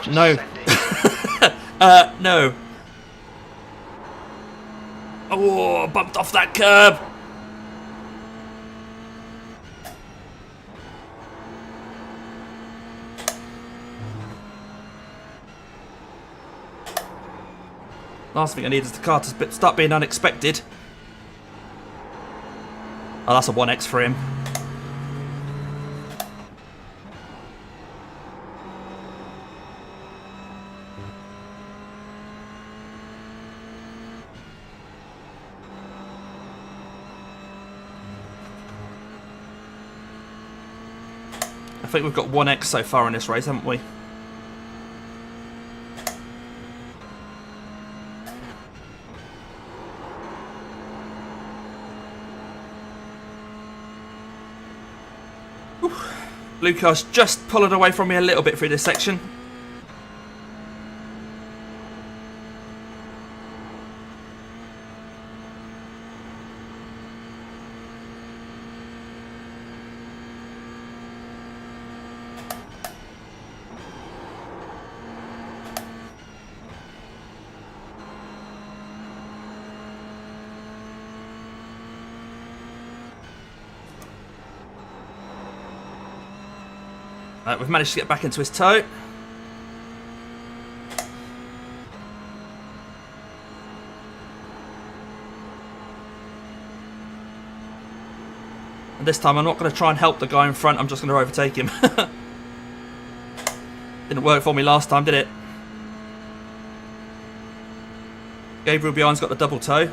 Just No. send it. No. Oh, bumped off that curb. Last thing I need is the car to start being unexpected. Oh, that's a 1x for him. I think we've got 1x so far in this race, haven't we? Blue car's just pulling away from me a little bit through this section. We've managed to get back into his toe. And this time I'm not going to try and help the guy in front, I'm just going to overtake him. Didn't work for me last time, did it? Gabriel behind's got the double toe.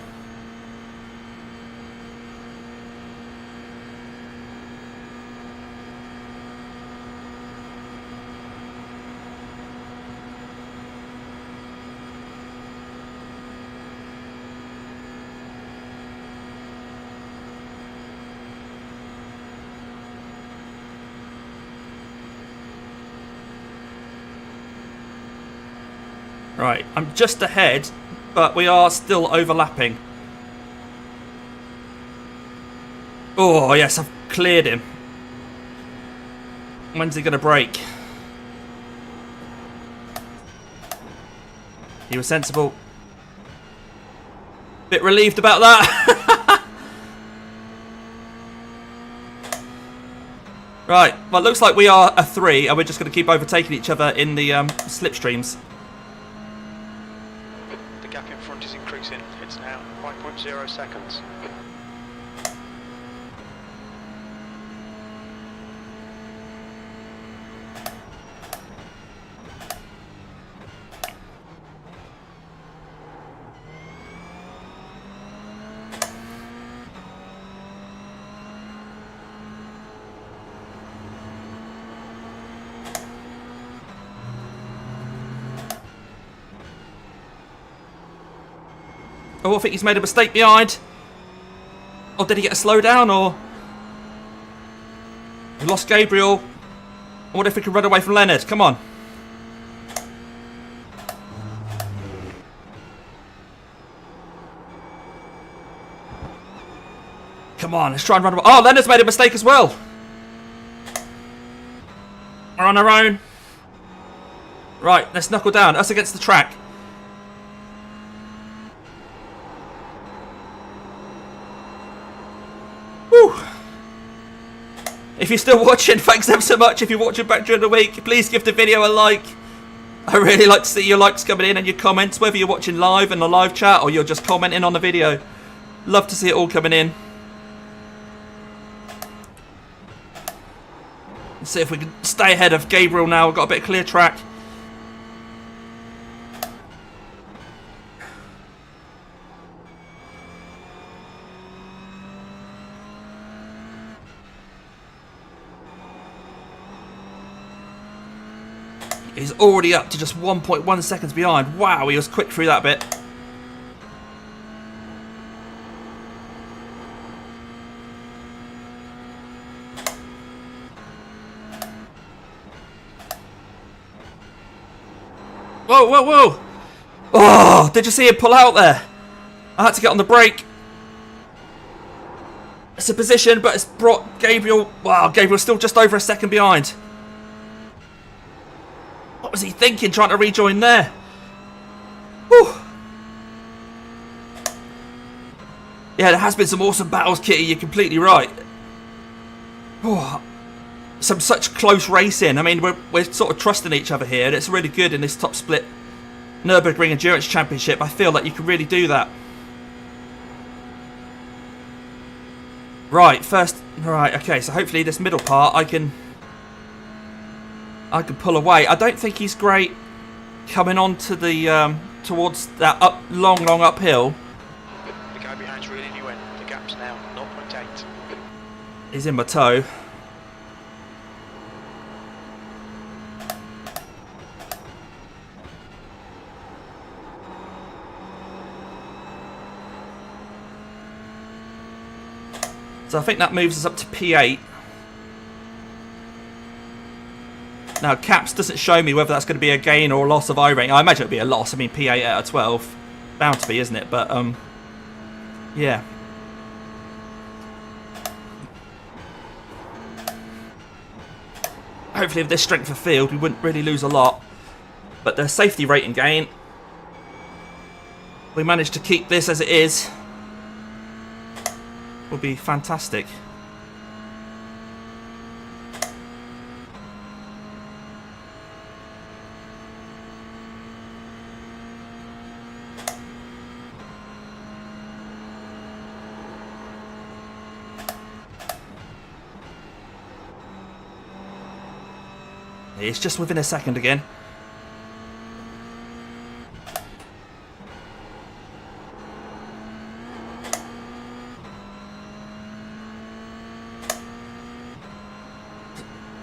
Right, I'm just ahead, but we are still overlapping. Oh, yes, I've cleared him. When's he going to break? He was sensible. Bit relieved about that. Right, well, it looks like we are a 3, and we're just going to keep overtaking each other in the slipstreams. The gap in front is increasing. It's now 5.0 seconds. Oh, I think he's made a mistake behind. Or did he get a slowdown, or... We lost Gabriel. I wonder if we can run away from Leonard. Come on. Come on, let's try and run away. Oh, Leonard's made a mistake as well. We're on our own. Right, let's knuckle down. Us against the track. Woo. If you're still watching, thanks ever so much. If you're watching back during the week, please give the video a like. I really like to see your likes coming in and your comments, whether you're watching live in the live chat or you're just commenting on the video. Love to see it all coming in. Let's see if we can stay ahead of Gabriel now. We've got a bit of clear track. He's already up to just 1.1 seconds behind. Wow, he was quick through that bit. Whoa, whoa, whoa! Oh, did you see him pull out there? I had to get on the brake. It's a position, but it's brought Gabriel... Wow, Gabriel's still just over a second behind. What was he thinking, trying to rejoin there? Whew. Yeah, there has been some awesome battles, Kitty. You're completely right. Oh, some such close racing. I mean, we're sort of trusting each other here, and it's really good in this top split Nurburgring Endurance Championship. I feel like you can really do that. Right, first... Right, okay, so hopefully this middle part I can pull away. I don't think he's great coming on to the towards that long uphill. The guy behind's reeling you in. The gap's now 0.8. He's in my toe. So I think that moves us up to P8. Now, Caps doesn't show me whether that's going to be a gain or a loss of iRacing. I imagine it'll be a loss. I mean, P8 out of 12. Bound to be, isn't it? But, yeah. Hopefully with this strength of field, we wouldn't really lose a lot. But the safety rating gain, we managed to keep this as it is, will be fantastic. It's just within a second again.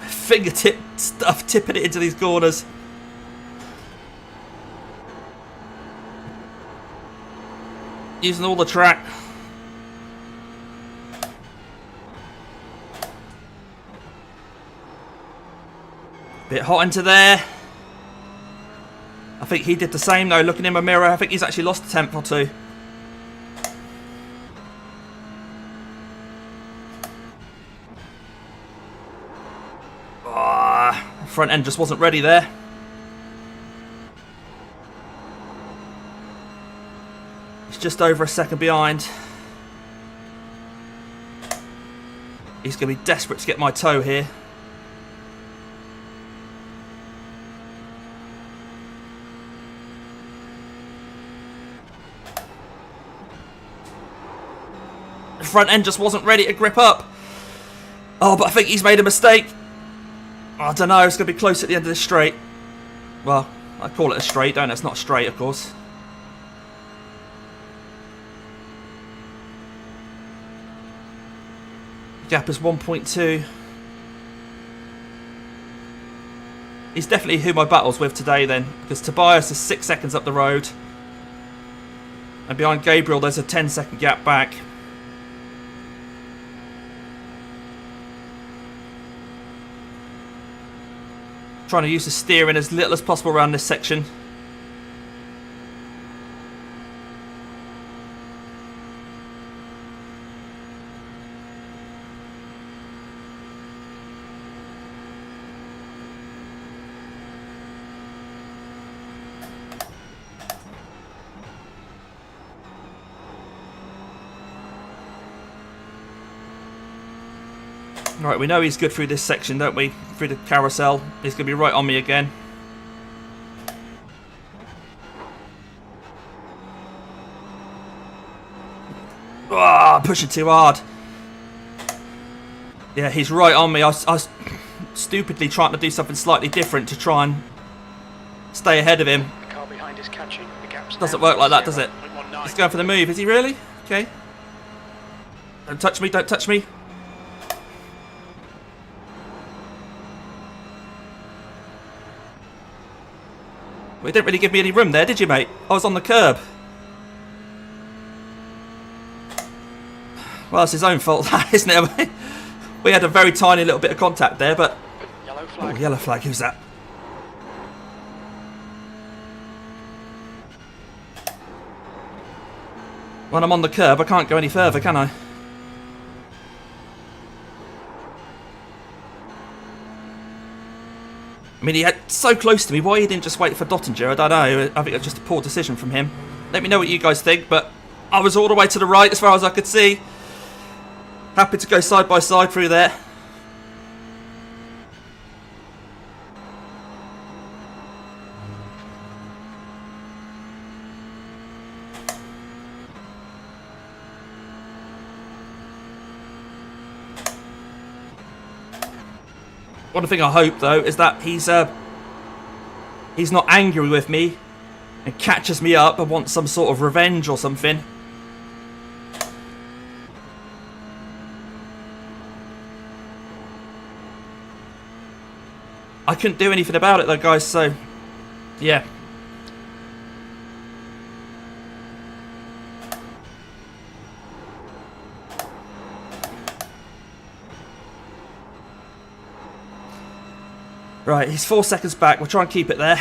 Fingertip stuff, tipping it into these corners. Using all the track. Bit hot into there. I think he did the same though. Looking in my mirror, I think he's actually lost a tenth or two. Front end just wasn't ready there. He's just over a second behind. He's going to be desperate to get my toe here. The front end just wasn't ready to grip up. Oh, but I think he's made a mistake. I don't know, it's going to be close at the end of this straight. Well, I call it a straight, don't I? It's not straight, of course. Gap is 1.2. He's definitely who my battle's with today then, because Tobias is 6 seconds up the road. And behind Gabriel there's a 10-second gap back. Trying to use the steering as little as possible around this section. Right, we know he's good through this section, don't we? Through the carousel. He's going to be right on me again. Ah, pushing too hard. Yeah, he's right on me. I was stupidly trying to do something slightly different to try and stay ahead of him. The car behind is catching. The gap's Doesn't now work like that, does it? 0.19. He's going for the move. Is he really? Okay. Don't touch me, don't touch me. Well, you didn't really give me any room there, did you, mate? I was on the curb. Well, it's his own fault, that, isn't it? We had a very tiny little bit of contact there, but... Yellow flag. Oh, yellow flag, who's that? When I'm on the curb, I can't go any further, can I? I mean, he had so close to me. Why he didn't just wait for Dottinger, I don't know. I think it was just a poor decision from him. Let me know what you guys think, but I was all the way to the right as far as I could see. Happy to go side by side through there. One thing I hope, though, is that he's not angry with me and catches me up and wants some sort of revenge or something. I couldn't do anything about it, though, guys, so yeah. Right, he's 4 seconds back. We'll try and keep it there.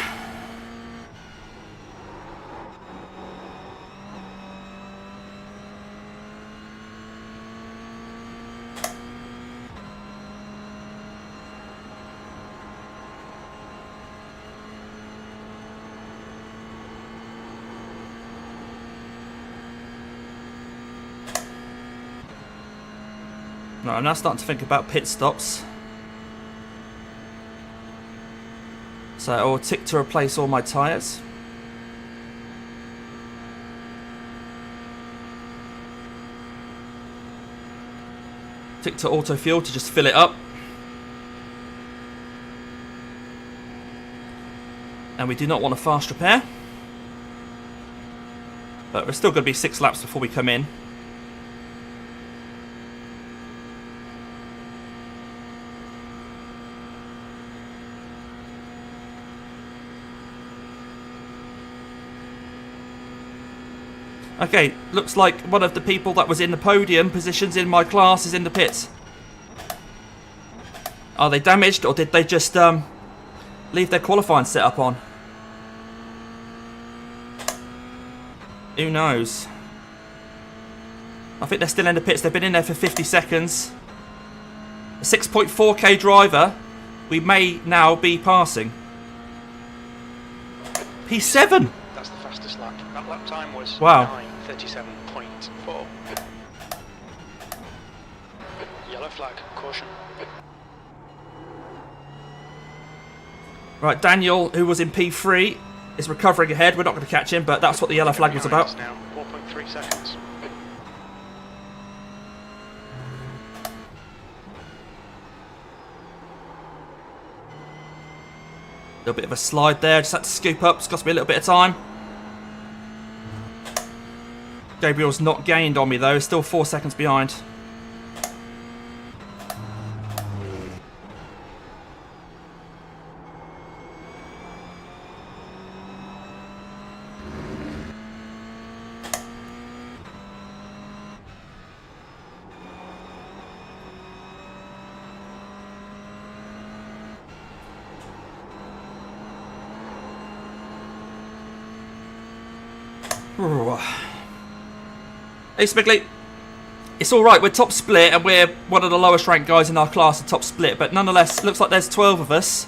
Right, I'm now starting to think about pit stops. So I will tick to replace all my tyres. Tick to auto fuel to just fill it up. And we do not want a fast repair. But we're still going to be 6 laps before we come in. Okay, looks like one of the people that was in the podium positions in my class is in the pits. Are they damaged, or did they just leave their qualifying setup on? Who knows? I think they're still in the pits. They've been in there for 50 seconds. A 6.4k driver we may now be passing. P7! That's the fastest lap. That lap time was Wow. 9:37.4. Yellow flag, caution. Right, Daniel, who was in P3, is recovering ahead. We're not going to catch him, but that's what the yellow flag was about. Now 4.3 seconds. A little bit of a slide there. Just had to scoop up. It's cost me a little bit of time. Gabriel's not gained on me, though. He's still 4 seconds behind. Hey Smigley, it's alright, we're top split and we're one of the lowest ranked guys in our class at top split, but nonetheless, looks like there's 12 of us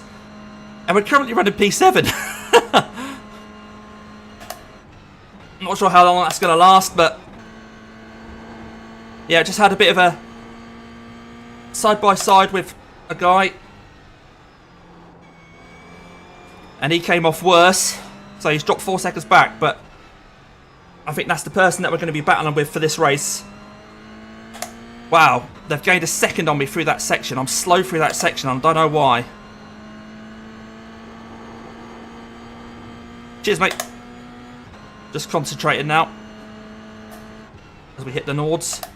and we're currently running P7. Not sure how long that's going to last, but yeah, just had a bit of a side by side with a guy. And he came off worse. So he's dropped 4 seconds back, but I think that's the person that we're going to be battling with for this race. Wow, they've gained a second on me through that section. I'm slow through that section. I don't know why. Cheers, mate. Just concentrating now as we hit the Nords.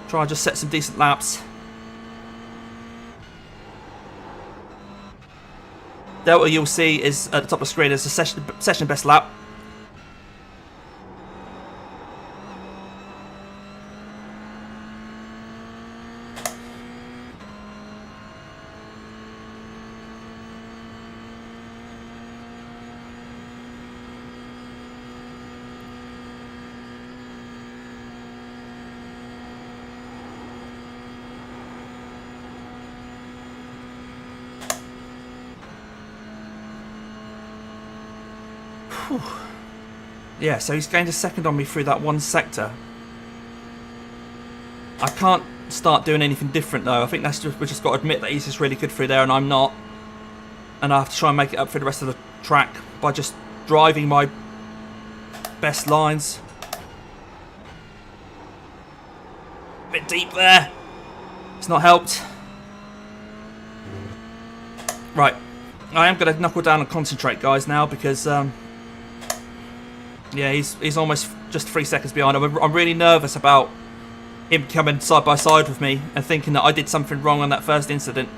Try and just set some decent laps. Delta, you'll see, is at the top of the screen is the session best lap. Yeah, so he's gained a second on me through that one sector. I can't start doing anything different though. I think that's just, we've just got to admit that he's just really good through there and I'm not. And I have to try and make it up for the rest of the track by just driving my best lines. Bit deep there. It's not helped. Right. I am going to knuckle down and concentrate, guys, now because... yeah, he's almost just 3 seconds behind. I'm really nervous about him coming side by side with me and thinking that I did something wrong on that first incident.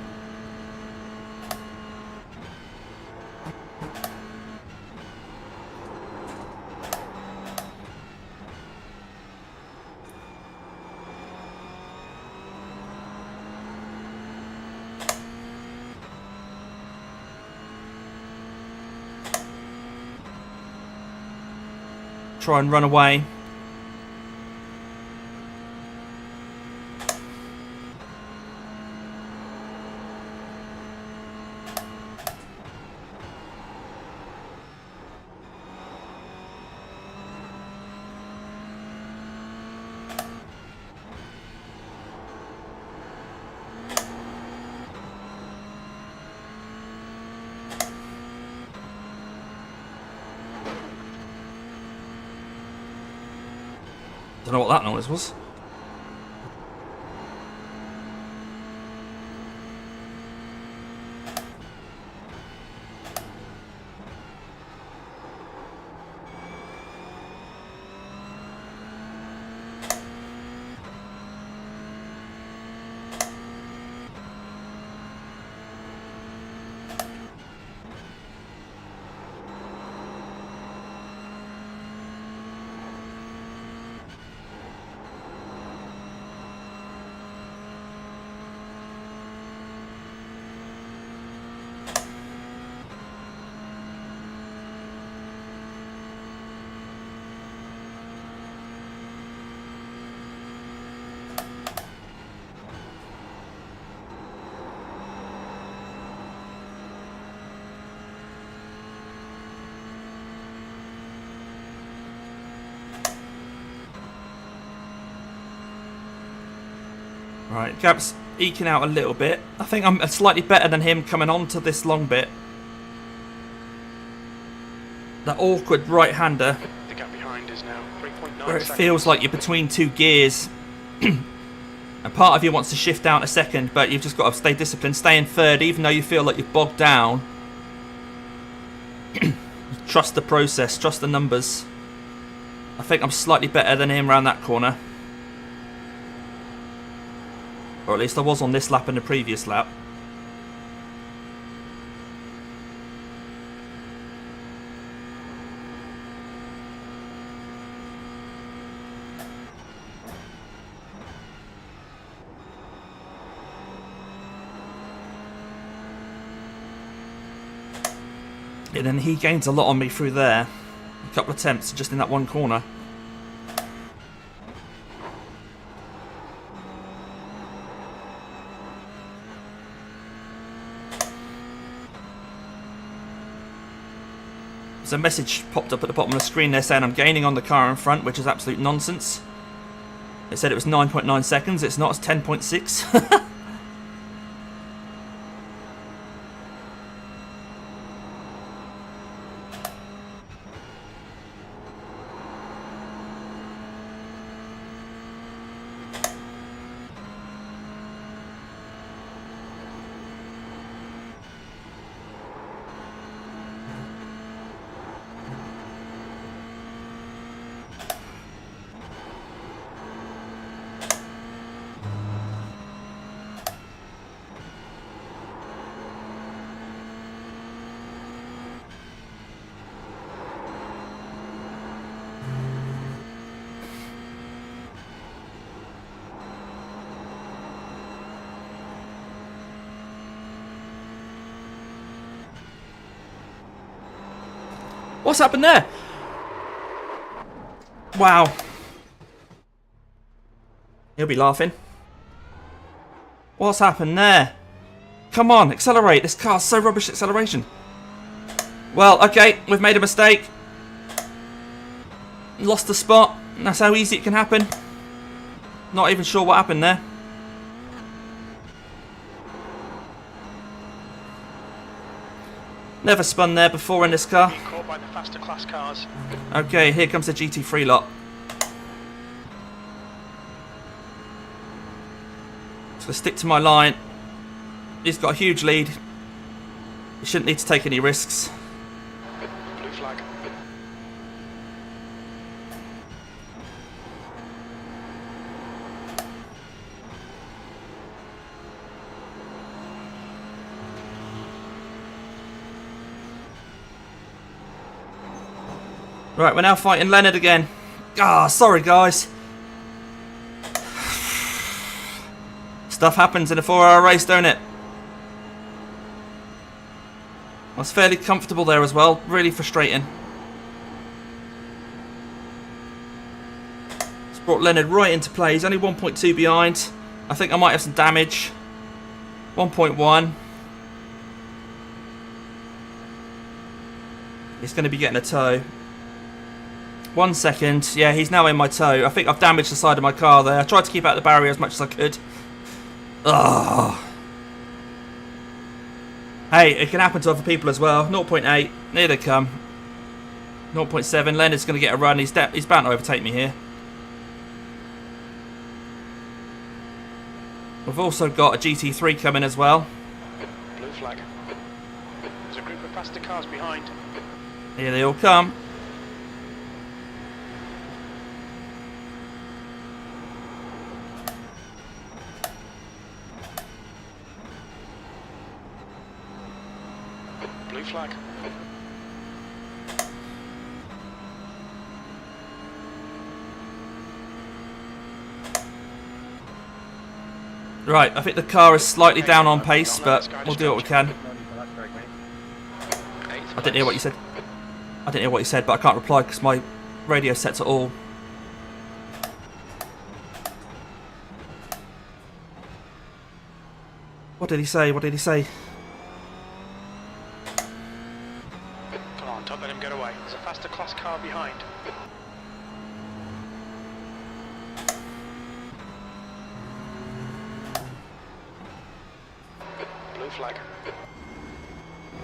Try and run away. Don't know what that noise was. Right, Gap's eking out a little bit. I think I'm slightly better than him coming on to this long bit. That awkward right-hander. The gap behind is now 3.9 where it seconds. feels like you're between two gears. And part of you wants to shift down a second, but you've just got to stay disciplined, stay in third, even though you feel like you've bogged down. Trust the process, trust the numbers. I think I'm slightly better than him around that corner. Or at least I was on this lap and the previous lap. And then he gains a lot on me through there. A couple of attempts just in that one corner. There's a message popped up at the bottom of the screen there saying I'm gaining on the car in front, which is absolute nonsense. It said it was 9.9 seconds. It's not. It's 10.6. What's happened there? Wow. He'll be laughing. What's happened there? Come on, accelerate. This car's so rubbish at acceleration. Well, okay, we've made a mistake. Lost the spot. That's how easy it can happen. Not even sure what happened there. Never spun there before in this car. Caught by the faster class cars. Okay, here comes the GT3 lot. Just gonna stick to my line. He's got a huge lead. He shouldn't need to take any risks. Blue flag. Right, we're now fighting Leonard again. Ah, sorry guys. Stuff happens in a 4-hour race, don't it? I was fairly comfortable there as well. Really frustrating. It's brought Leonard right into play. He's only 1.2 behind. I think I might have some damage. 1.1. He's going to be getting a tow. 1 second. Yeah, he's now in my tow. I think I've damaged the side of my car there. I tried to keep out the barrier as much as I could. Ugh. Hey, it can happen to other people as well. 0.8. Here they come. 0.7. Leonard's going to get a run. He's bound to overtake me here. We've also got a GT3 coming as well. Blue flag. There's a group of faster cars behind. Here they all come. Blue flag. Right, I think the car is slightly down on pace, but we'll do what we can. I didn't hear what you said. I didn't hear what you said, but I can't reply because my radio set's at all. What did he say? What did he say? Come on, don't let him get away. There's a faster class car behind. Blue flag.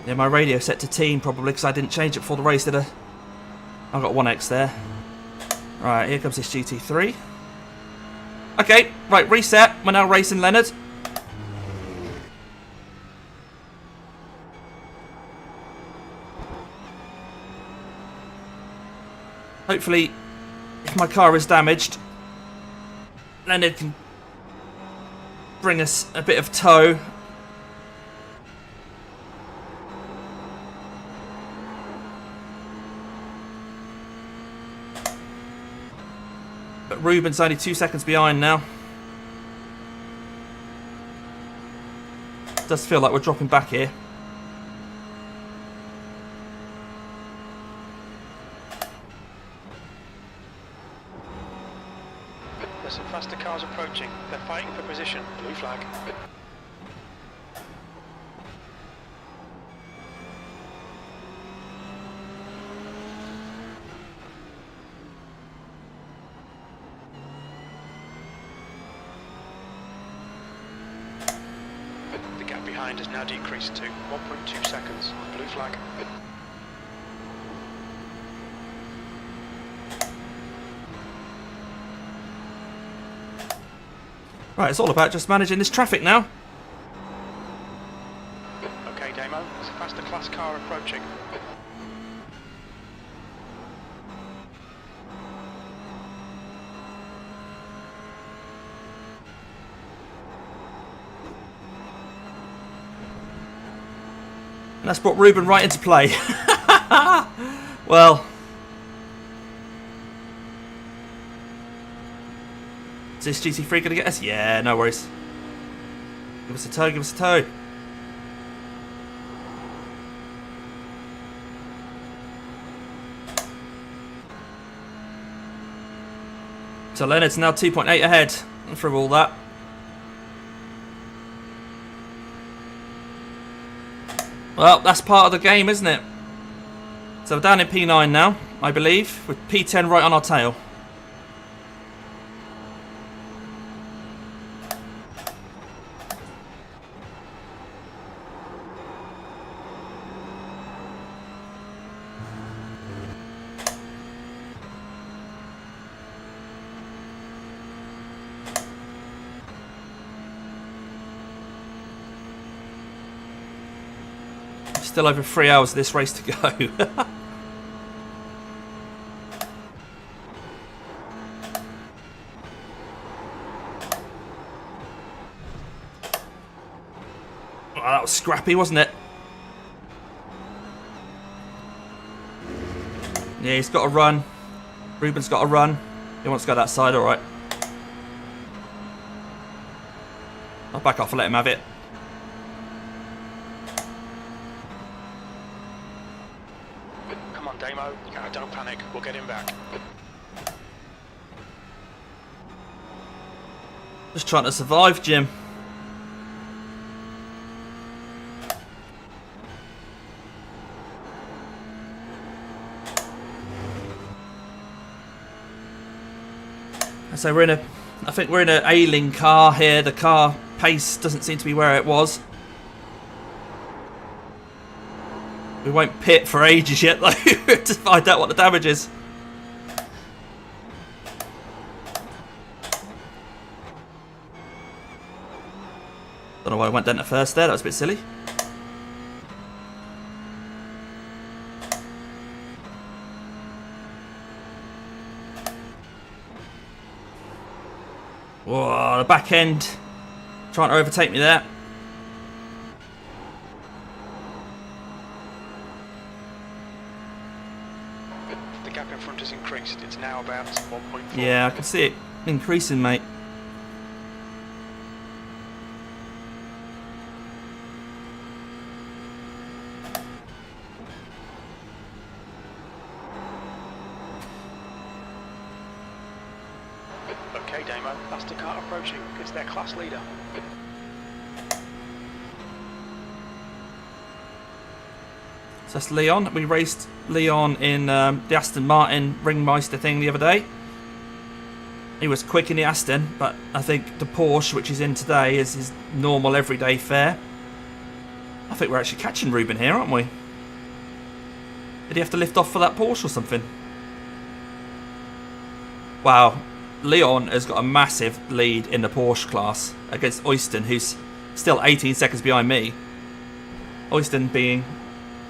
Yeah, my radio set to team probably because I didn't change it before the race, did I? I've got 1x there. Right, here comes this GT3. Okay, right, reset. We're now racing Leonard. Hopefully, if my car is damaged, Leonard can bring us a bit of tow. But Ruben's only 2 seconds behind now. Does feel like we're dropping back here. There's some faster cars approaching. They're fighting for position. Blue flag. behind has now decreased to 1.2 seconds. Blue flag. Right, it's all about just managing this traffic now. Okay, Damo, there's a faster class car approaching. And that's brought Ruben right into play. Well. Is this GT3 going to get us? Yeah, no worries. Give us a tow, give us a tow. So Leonard's now 2.8 ahead through all that. Well, that's part of the game, isn't it? So we're down in P9 now, I believe, with P10 right on our tail. Still over 3 hours of this race to go. Oh, that was scrappy, wasn't it? Yeah, he's got to run. Ruben's got to run. He wants to go that side, alright. I'll back off and let him have it. Come on, Damo. Don't panic. We'll get him back. Just trying to survive, Jim. So I think we're in an ailing car here. The car pace doesn't seem to be where it was. We won't pit for ages yet though to find out what the damage is. Don't know why I went down at first there, that was a bit silly. Whoa, the back end trying to overtake me there. The gap in front has increased. It's now about 1.4. Yeah, I can see it increasing, mate. Okay, Damo, that's the car approaching. It's their class leader. So that's Leon. We raced Leon in the Aston Martin Ringmeister thing the other day. He was quick in the Aston, but I think the Porsche, which he's in today, is his normal everyday fare. I think we're actually catching Ruben here, aren't we? Did he have to lift off for that Porsche or something? Wow. Leon has got a massive lead in the Porsche class against Oystein, who's still 18 seconds behind me. Oystein being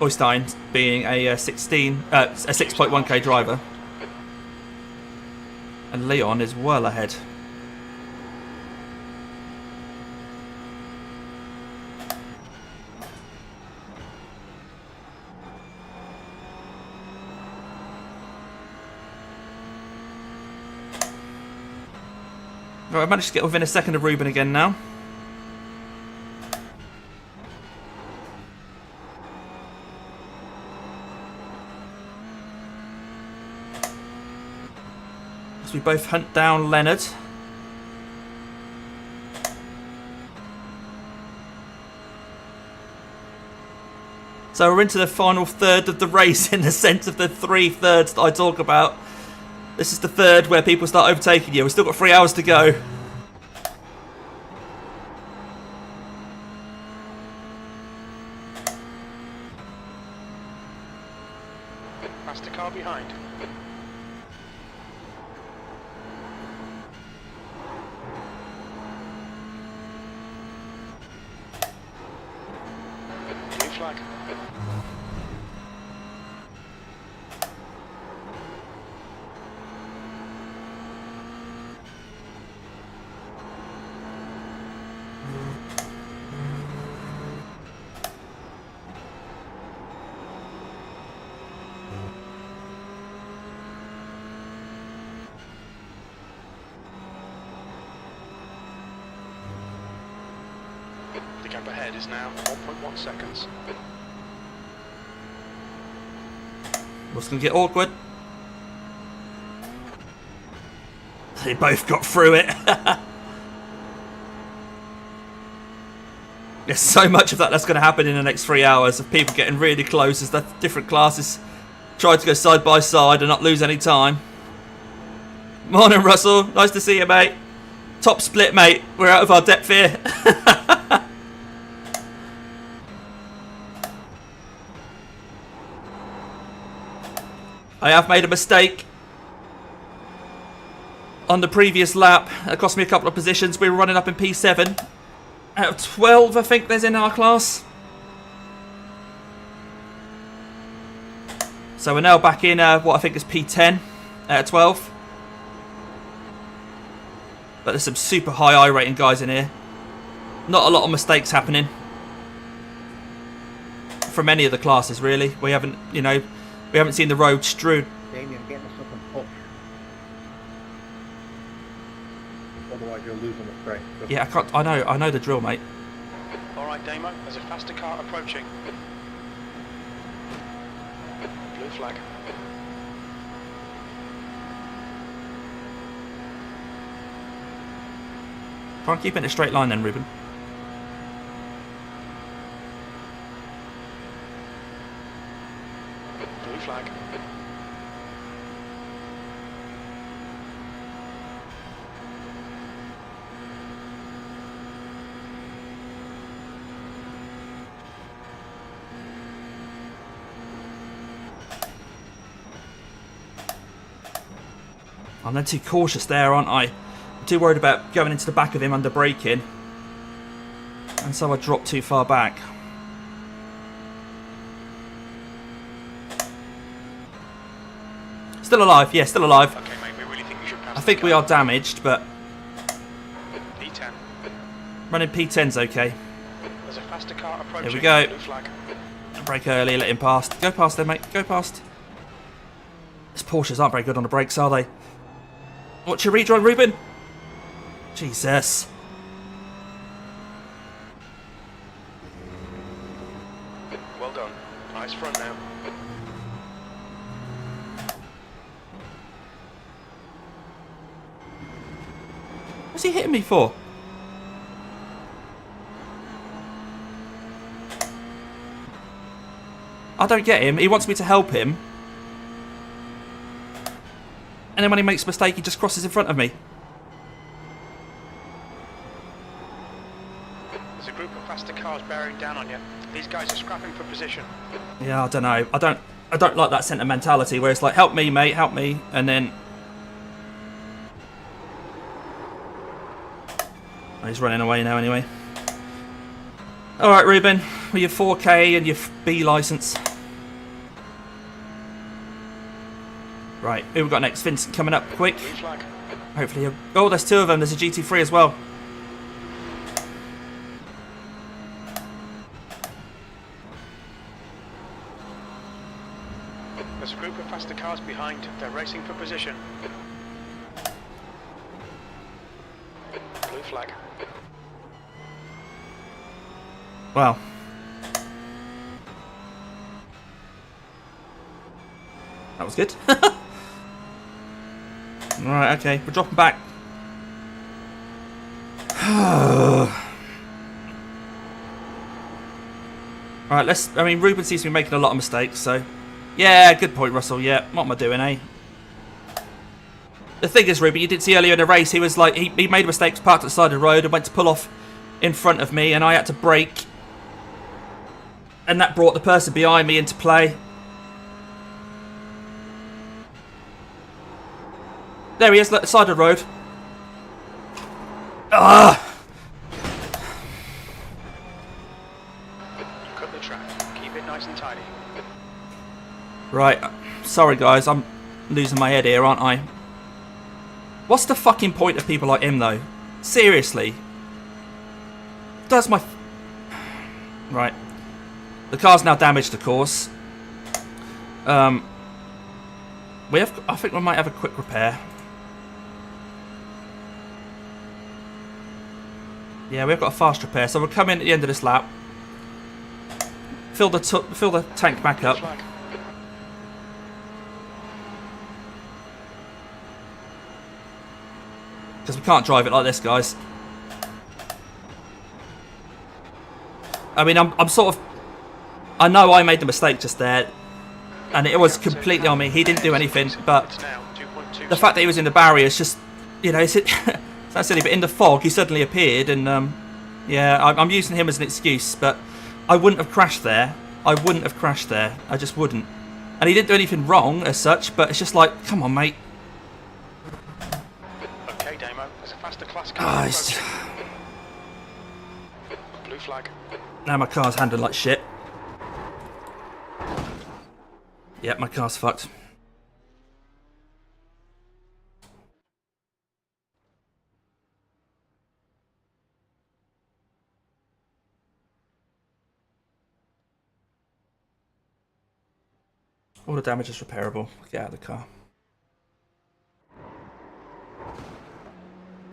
a 6.1k driver, and Leon is well ahead. Right, I've managed to get within a second of Ruben again now. As we both hunt down Leonard. So we're into the final third of the race in the sense of the 3 thirds that I talk about. This is the third where people start overtaking you. We've still got 3 hours to go. faster car behind. Blue flag. The gap ahead is now 1.1 seconds. What's going to get awkward? They both got through it. There's so much of that's going to happen in the next 3 hours of people getting really close as the different classes try to go side by side and not lose any time. Morning, Russell. Nice to see you, mate. Top split, mate. We're out of our depth here. I have made a mistake on the previous lap. It cost me a couple of positions. We were running up in P7. Out of 12, I think there's in our class. So we're now back in what I think is P10 out of 12. But there's some super high I rating guys in here. Not a lot of mistakes happening from any of the classes, really. We haven't, you know, we haven't seen the road strewn. Damien, get us up and push. Otherwise you'll lose on the straight. Yeah, I know the drill, mate. Alright, Damo, there's a faster car approaching. Blue flag. Try and keep it in a straight line then, Ruben. Blue flag. I'm then too cautious there, aren't I? I'm too worried about going into the back of him under braking. And so I dropped too far back. Still alive, yeah, still alive. Okay, mate, we really think we should pass. I think we are damaged, but P10. running P10's okay. There's a faster car approaching. Here we go. Blue flag. Brake early, let him past. Go past then, mate, go past. These Porsches aren't very good on the brakes, are they? What's your rejoin, Ruben? Jesus. Well done. Nice front now. What's he hitting me for? I don't get him. He wants me to help him. And then when he makes a mistake, he just crosses in front of me. There's a group of faster cars bearing down on you. These guys are scrapping for position. Yeah, I don't know. I don't like that sentimentality where it's like, help me, mate, help me, and then oh, he's running away now anyway. All right, Ruben, with your 4K and your B license. Right, who we got next? Vincent coming up quick. Blue flag. Hopefully, oh, there's two of them. There's a GT3 as well. There's a group of faster cars behind. They're racing for position. Blue flag. Wow. That was good. Right, okay, we're dropping back. Alright, I mean, Ruben seems to be making a lot of mistakes, so... Yeah, good point, Russell, yeah. What am I doing, eh? The thing is, Ruben, you did see earlier in the race, he was like, he made mistakes, parked at the side of the road and went to pull off in front of me, and I had to brake. And that brought the person behind me into play. There he is, look, side of the road. Ah! Cut the track. Keep it nice and tidy. Right, sorry guys, I'm losing my head here, aren't I? What's the fucking point of people like him, though? Seriously. Does my... Right. The car's now damaged, of course. I think we might have a quick repair. Yeah, we've got a fast repair, so we'll come in at the end of this lap. Fill the tank back up. Because we can't drive it like this, guys. I mean, I'm sort of... I know I made the mistake just there. And it was completely on me. He didn't do anything. But the fact that he was in the barrier is just... You know, it's not silly. But in the fog, he suddenly appeared. And, yeah, I'm using him as an excuse. But I wouldn't have crashed there. I wouldn't have crashed there. I just wouldn't. And he didn't do anything wrong as such. But it's just like, come on, mate. Okay, Damo. There's a faster class car. Blue flag. Now my car's handling like shit. Yep, my car's fucked. All the damage is repairable. Get out of the car.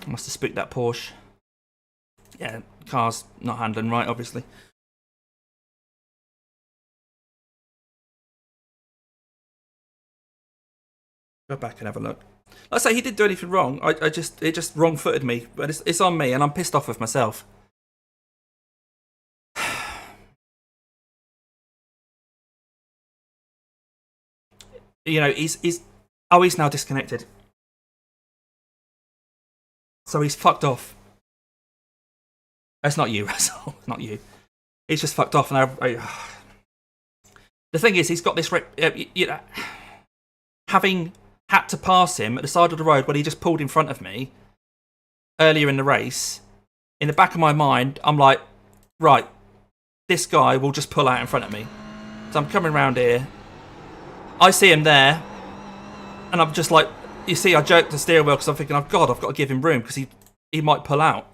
I must have spooked that Porsche. Yeah, car's not handling right, obviously. Go back and have a look. Like I say, he didn't do anything wrong. It just wrong-footed me, but it's on me, and I'm pissed off with myself. You know, he's now disconnected. So he's fucked off. It's not you, Russell. It's not you. He's just fucked off, and the thing is, he's got this you know, having had to pass him at the side of the road when he just pulled in front of me earlier in the race. In the back of my mind, I'm like, right, this guy will just pull out in front of me. So I'm coming around here. I see him there, and I'm just like, you see, I jerked the steering wheel because I'm thinking, oh God, I've got to give him room because he might pull out.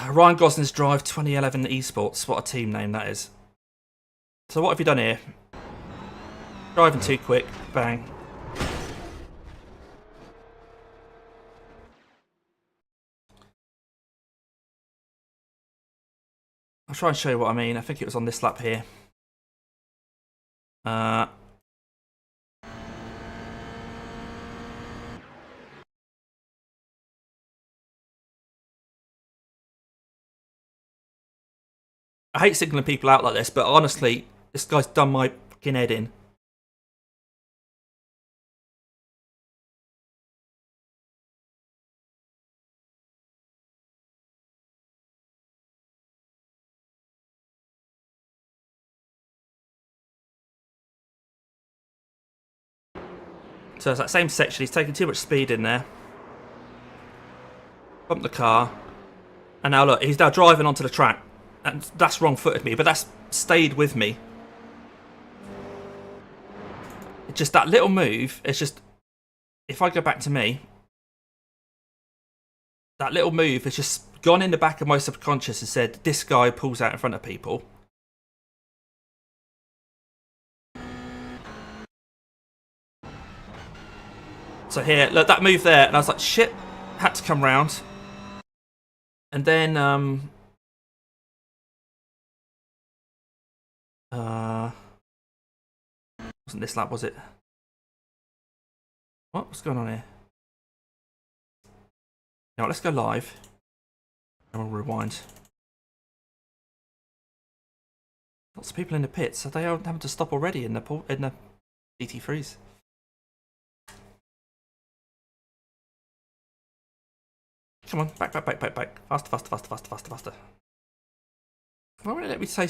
Ryan Gosling's Drive 2011 Esports. What a team name that is. So what have you done here? Driving too quick. Bang. I'll try and show you what I mean. I think it was on this lap here. I hate signalling people out like this, but honestly, this guy's done my fucking head in. So it's that same section, he's taking too much speed in there. Bumped the car. And now look, he's now driving onto the track. And that's wrong-footed me, but that's stayed with me. It's just that little move, it's just... If I go back to me... That little move has just gone in the back of my subconscious and said, this guy pulls out in front of people. So here, look, that move there, and I was like, shit, had to come round. And then, wasn't this lap, was it? What's going on here? You know what, let's go live. And we'll rewind. Lots of people in the pits. Are they having to stop already in the GT3s? Come on, back. Faster. Why won't it let me say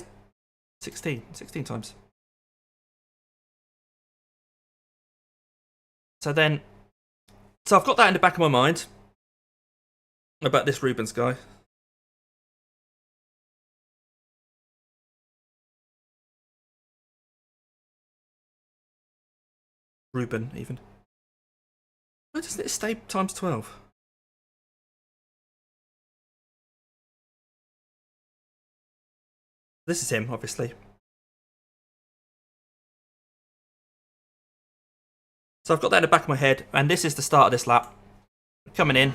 16 times? So I've got that in the back of my mind about this Rubens guy. Ruben, even. Why doesn't it stay times 12? This is him, obviously. So I've got that in the back of my head, and this is the start of this lap. Coming in.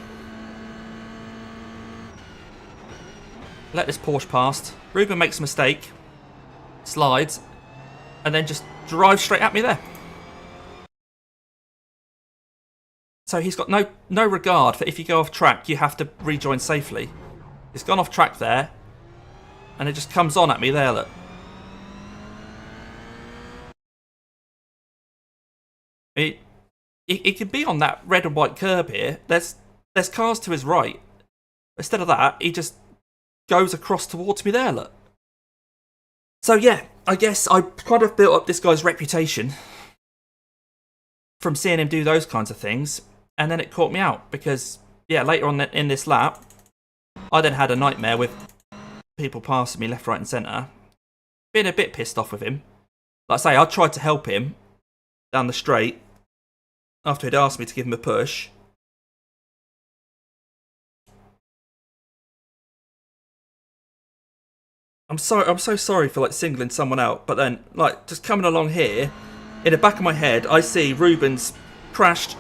Let this Porsche past. Ruben makes a mistake. Slides. And then just drives straight at me there. So he's got no regard for if you go off track, you have to rejoin safely. He's gone off track there. And it just comes on at me there, look. He could be on that red and white curb here. There's cars to his right. Instead of that, he just goes across towards me there, look. So yeah, I guess I kind of built up this guy's reputation from seeing him do those kinds of things, and then it caught me out because, yeah, later on in this lap, I then had a nightmare with people passing me left, right and centre. Being a bit pissed off with him. Like I say, I tried to help him down the straight after he'd asked me to give him a push. I'm so sorry for like singling someone out, but then like just coming along here, in the back of my head, I see Rubens crashed.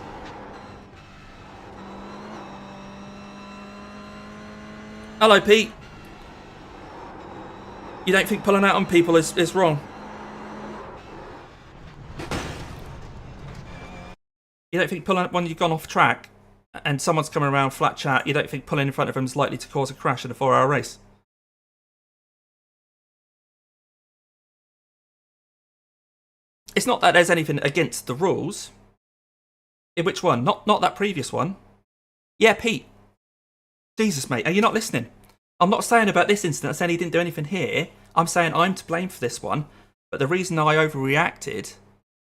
Hello, Pete. You don't think pulling out on people is wrong? You don't think pulling when you've gone off track and someone's coming around flat chat, you don't think pulling in front of them is likely to cause a crash in a 4-hour race? It's not that there's anything against the rules. In which one? Not that previous one. Yeah, Pete. Jesus, mate, are you not listening? I'm not saying about this incident, I'm saying he didn't do anything here. I'm saying I'm to blame for this one. But the reason I overreacted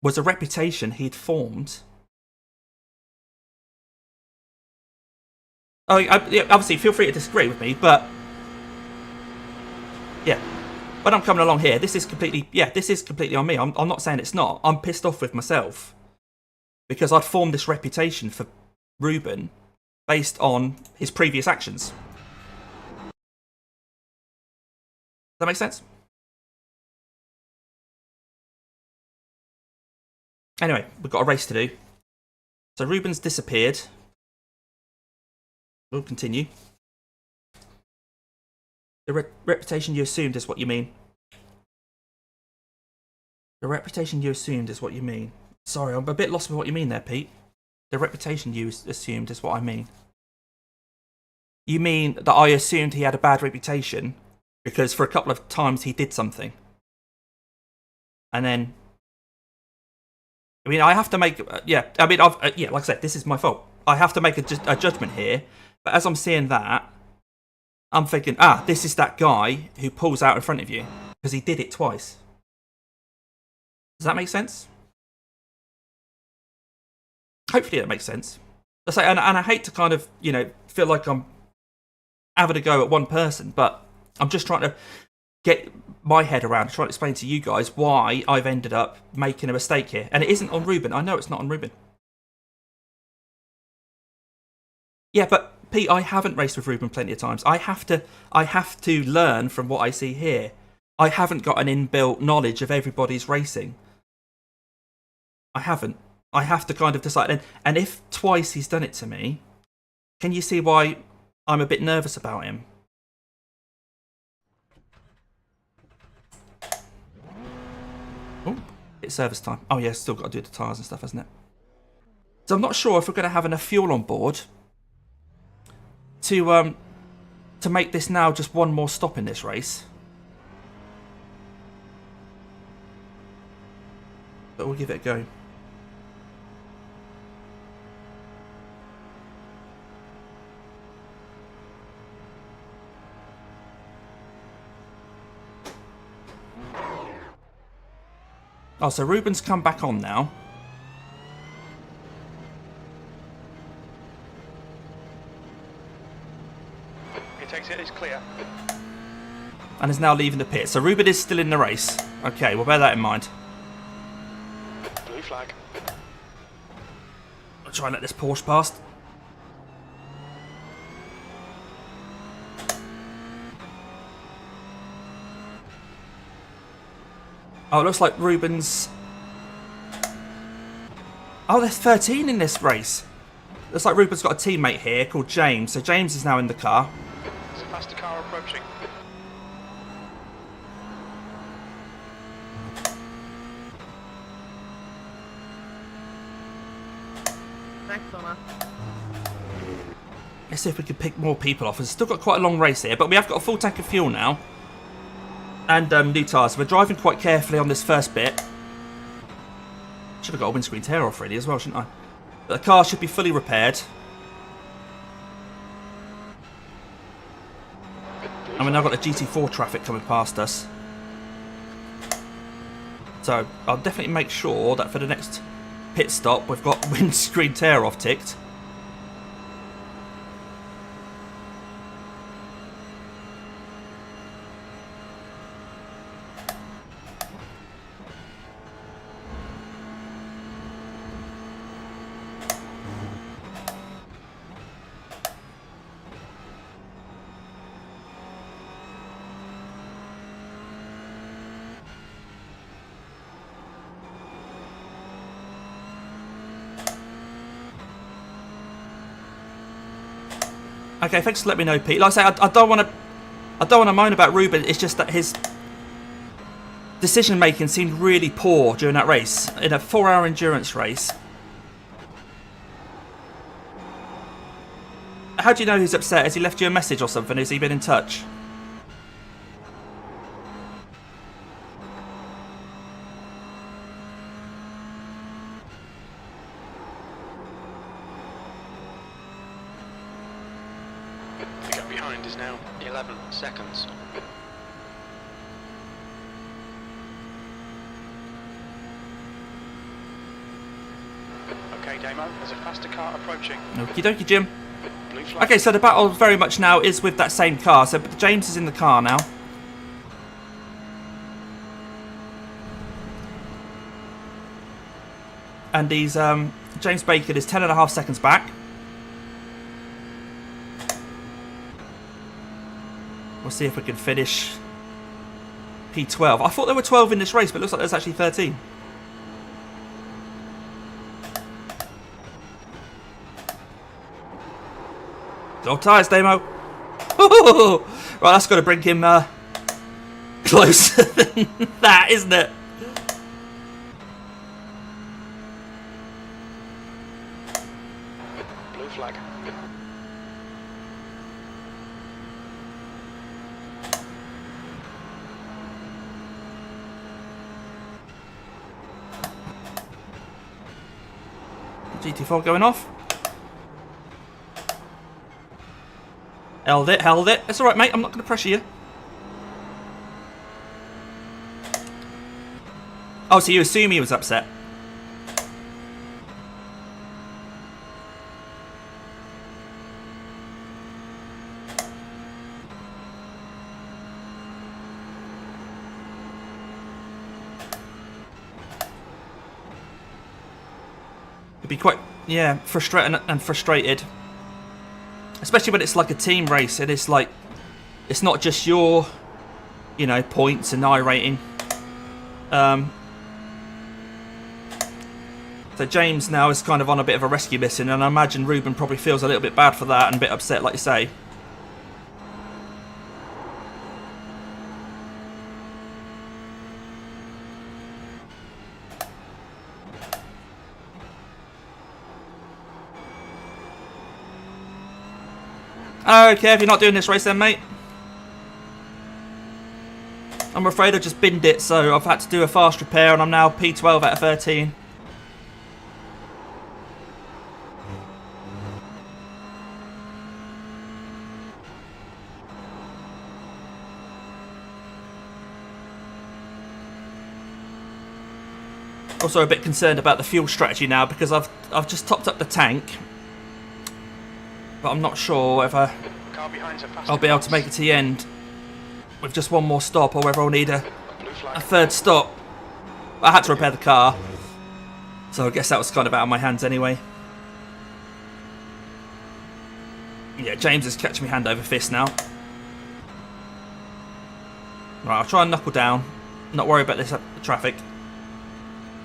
was a reputation he'd formed. Oh, yeah, obviously, feel free to disagree with me, but yeah. When I'm coming along here, this is completely on me. I'm not saying it's not. I'm pissed off with myself because I'd formed this reputation for Ruben based on his previous actions. Does that make sense? Anyway, we've got a race to do. So Ruben's disappeared. We'll continue. The reputation you assumed is what you mean. The reputation you assumed is what you mean. Sorry, I'm a bit lost with what you mean there, Pete. The reputation you assumed is what I mean. You mean that I assumed he had a bad reputation because for a couple of times he did something. And then... I mean, I have to make... yeah, like I said, this is my fault. I have to make a judgment here. But as I'm seeing that, I'm thinking, this is that guy who pulls out in front of you. Because he did it twice. Does that make sense? Hopefully that makes sense. And I hate to kind of, feel like I'm having a go at one person. But I'm just trying to get my head around, trying to explain to you guys why I've ended up making a mistake here. And it isn't on Ruben. I know it's not on Ruben. Yeah, but Pete, I haven't raced with Ruben plenty of times. I have to learn from what I see here. I haven't got an inbuilt knowledge of everybody's racing. I haven't. I have to kind of decide. And if twice he's done it to me, can you see why I'm a bit nervous about him? Oh, it's service time. Oh yeah, still got to do the tyres and stuff, hasn't it? So I'm not sure if we're going to have enough fuel on board to make this now just one more stop in this race. But we'll give it a go. Oh, so Ruben's come back on now. clear. And is now leaving the pit. So Ruben is still in the race. Okay, we'll bear that in mind. Blue flag. I'll try and let this Porsche past. Oh, it looks like Ruben's... Oh, there's 13 in this race. Looks like Ruben's got a teammate here called James. So James is now in the car. There's a faster car approaching. Thanks, Thomas. Let's see if we can pick more people off. We've still got quite a long race here, but we have got a full tank of fuel now. And new tyres. We're driving quite carefully on this first bit. Should have got a windscreen tear off really as well, shouldn't I? But the car should be fully repaired. And we've now got the GT4 traffic coming past us. So I'll definitely make sure that for the next pit stop we've got windscreen tear off ticked. Okay, thanks for letting me know, Pete. Like I say, I don't want to moan about Ruben. It's just that his decision making seemed really poor during that race in a 4-hour endurance race. How do you know he's upset? Has he left you a message or something? Has he been in touch? The gap behind is now 11 seconds. Okay, Damo, there's a faster car approaching. Okie dokie, Jim. Blue flag. Okay, so the battle very much now is with that same car. So James is in the car now. And he's James Bacon is 10.5 seconds back. We'll see if we can finish P12. I thought there were 12 in this race, but it looks like there's actually 13. Old tyres, Damo. Right, that's got to bring him closer than that, isn't it? Blue flag. GT4 going off. Held it, held it. It's alright, mate. I'm not going to pressure you. Oh, so you assume he was upset? It'd be quite, yeah, frustrated. Especially when it's like a team race and it's like, it's not just your, you know, points and iRating. So James now is kind of on a bit of a rescue mission, and I imagine Ruben probably feels a little bit bad for that and a bit upset, like you say. Okay, if you're not doing this race then, mate. I'm afraid I just binned it, so I've had to do a fast repair and I'm now P12 out of 13. Also a bit concerned about the fuel strategy now because I've just topped up the tank. But I'm not sure whether Car behind's a faster I'll be able to class. make it to the end with just one more stop, or whether I'll need a Blue flag. third stop. I had to repair the car, so I guess that was kind of out of my hands anyway. Yeah, James is catching me hand over fist now. Right, I'll try and knuckle down. Not worry about this traffic.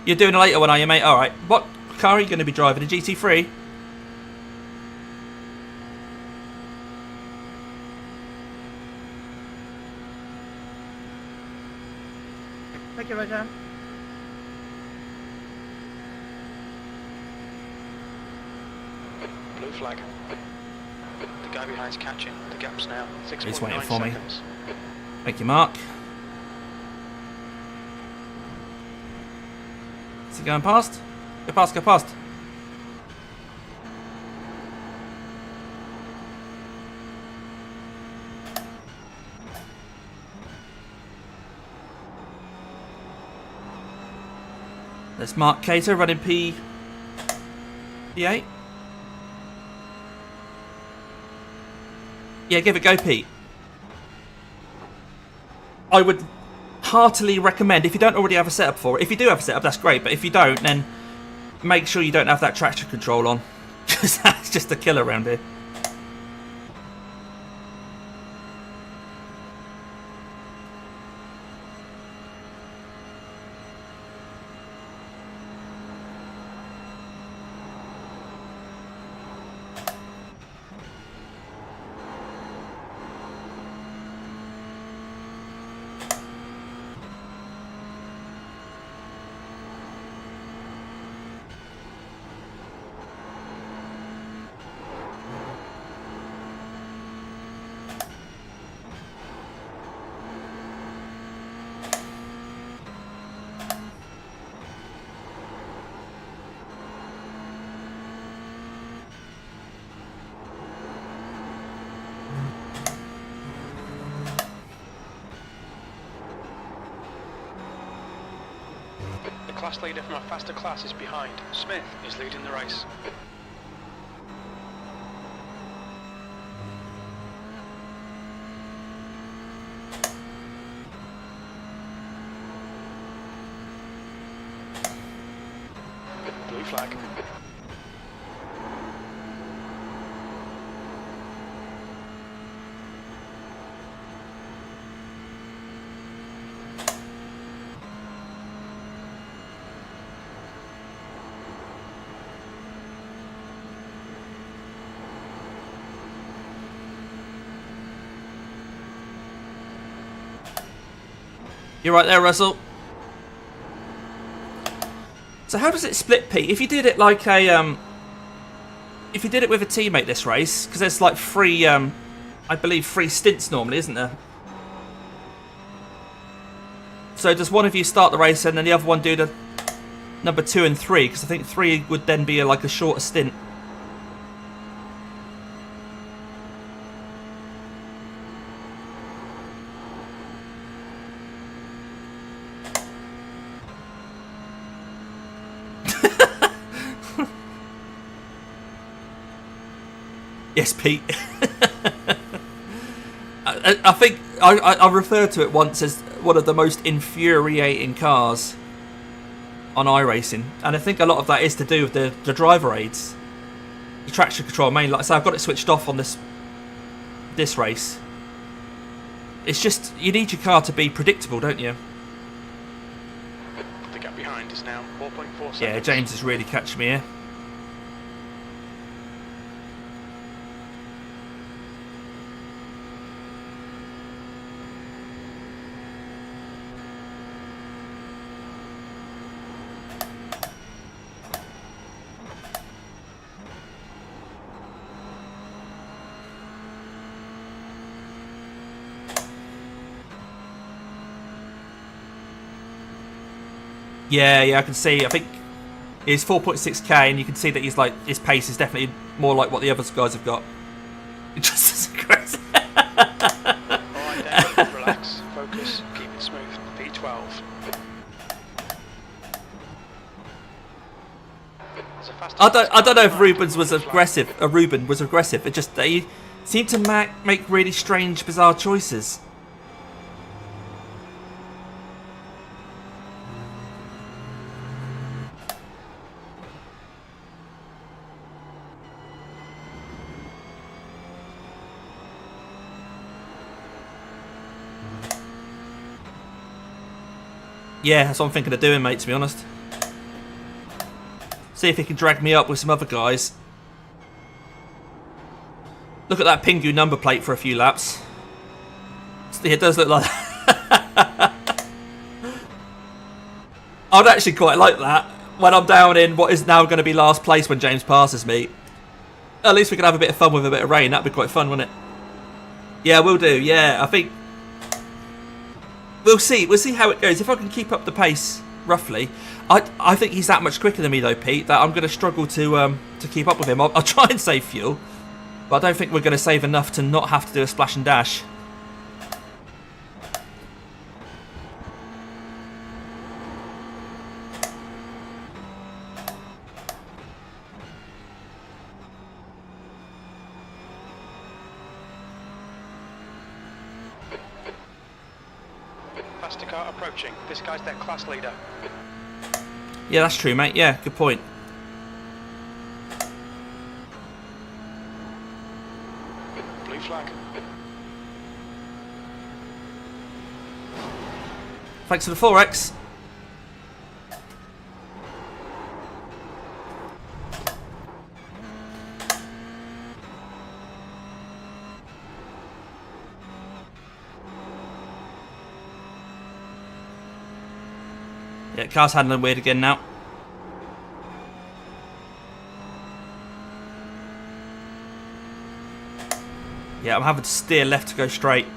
You're doing a later one, are you, mate? Alright. What car are you going to be driving? A GT3? Thank you, Roger. Blue flag. The guy behind's catching. The gap's now 6.9 He's waiting for me. seconds. Thank you, Mark. Is he going past? Go past, go past. There's Mark Cater running P8. Yeah, give it a go, Pete. I would heartily recommend, if you don't already have a setup for it, if you do have a setup, that's great, but if you don't, then make sure you don't have that traction control on, because that's just a killer around here. The class leader from a faster class is behind. Smith is leading the race. Blue flag. You're right there, Russell. So how does it split, Pete? If you did it like a, if you did it with a teammate this race, because there's like three, I believe 3 stints normally, isn't there? So does one of you start the race and then the other one do the number 2 and 3? Because I think 3 would then be like a shorter stint. Yes, Pete. I think I referred to it once as one of the most infuriating cars on iRacing, and I think a lot of that is to do with the driver aids, the traction control mainly. Like I say, I've got it switched off on this race. It's just, you need your car to be predictable, don't you? The gap behind is now 4.4 seconds. Yeah, James is really catching me here. Yeah, I can see. I think he's 4.6k, and you can see that he's like, his pace is definitely more like what the other guys have got. Just as aggressive. Alright, Dave, relax, focus, keep it smooth. P12. There's a faster I don't know if class Ruben was behind. aggressive. Ruben was aggressive. It just he seem to make really strange, bizarre choices. Yeah, that's what I'm thinking of doing, mate, to be honest. See if he can drag me up with some other guys. Look at that Pingu number plate for a few laps. It does look like that. I'd actually quite like that. When I'm down in what is now going to be last place when James passes me. At least we can have a bit of fun with a bit of rain. That'd be quite fun, wouldn't it? Yeah, we'll do. Yeah, I think... We'll see. We'll see how it goes. If I can keep up the pace, roughly. I think he's that much quicker than me, though, Pete, that I'm going to struggle to keep up with him. I'll try and save fuel. But I don't think we're going to save enough to not have to do a splash and dash. Faster car approaching. This guy's their class leader. Yeah, that's true, mate. Yeah, good point. Blue flag. Thanks for the 4X. Yeah, car's handling weird again now. Yeah, I'm having to steer left to go straight.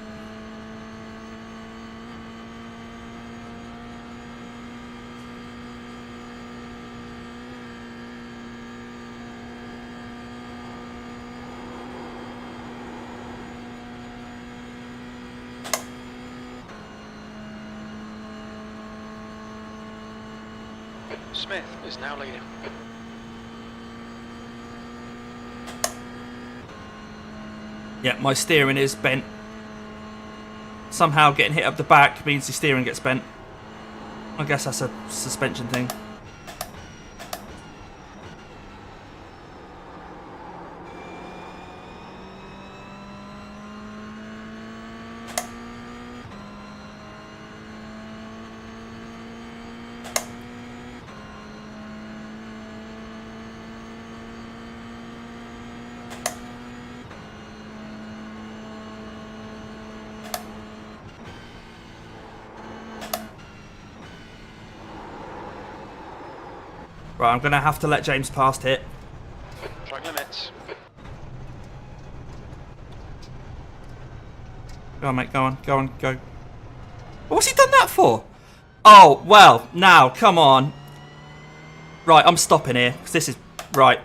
Smith is now leading. Yeah, my steering is bent. Somehow getting hit up the back means the steering gets bent. I guess that's a suspension thing. Right, I'm going to have to let James past hit. Track limits. Go on, mate, go on, go on, go. What's he done that for? Oh, well, now, come on. Right, I'm stopping here, because this is... Right.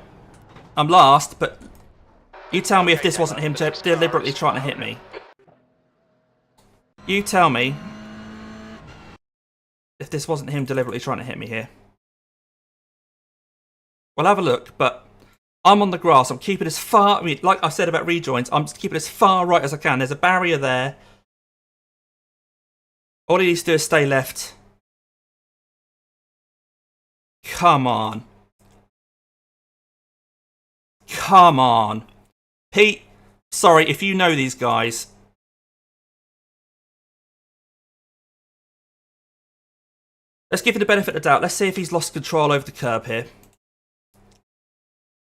I'm last, but... You tell me if this wasn't him deliberately trying to hit me. You tell me if this wasn't him deliberately trying to hit me here. We'll have a look, but I'm on the grass. I'm keeping as far... I mean, like I said about rejoins, I'm keeping as far right as I can. There's a barrier there. All he needs to do is stay left. Come on. Come on. Pete, sorry, if you know these guys... Let's give him the benefit of the doubt. Let's see if he's lost control over the curb here.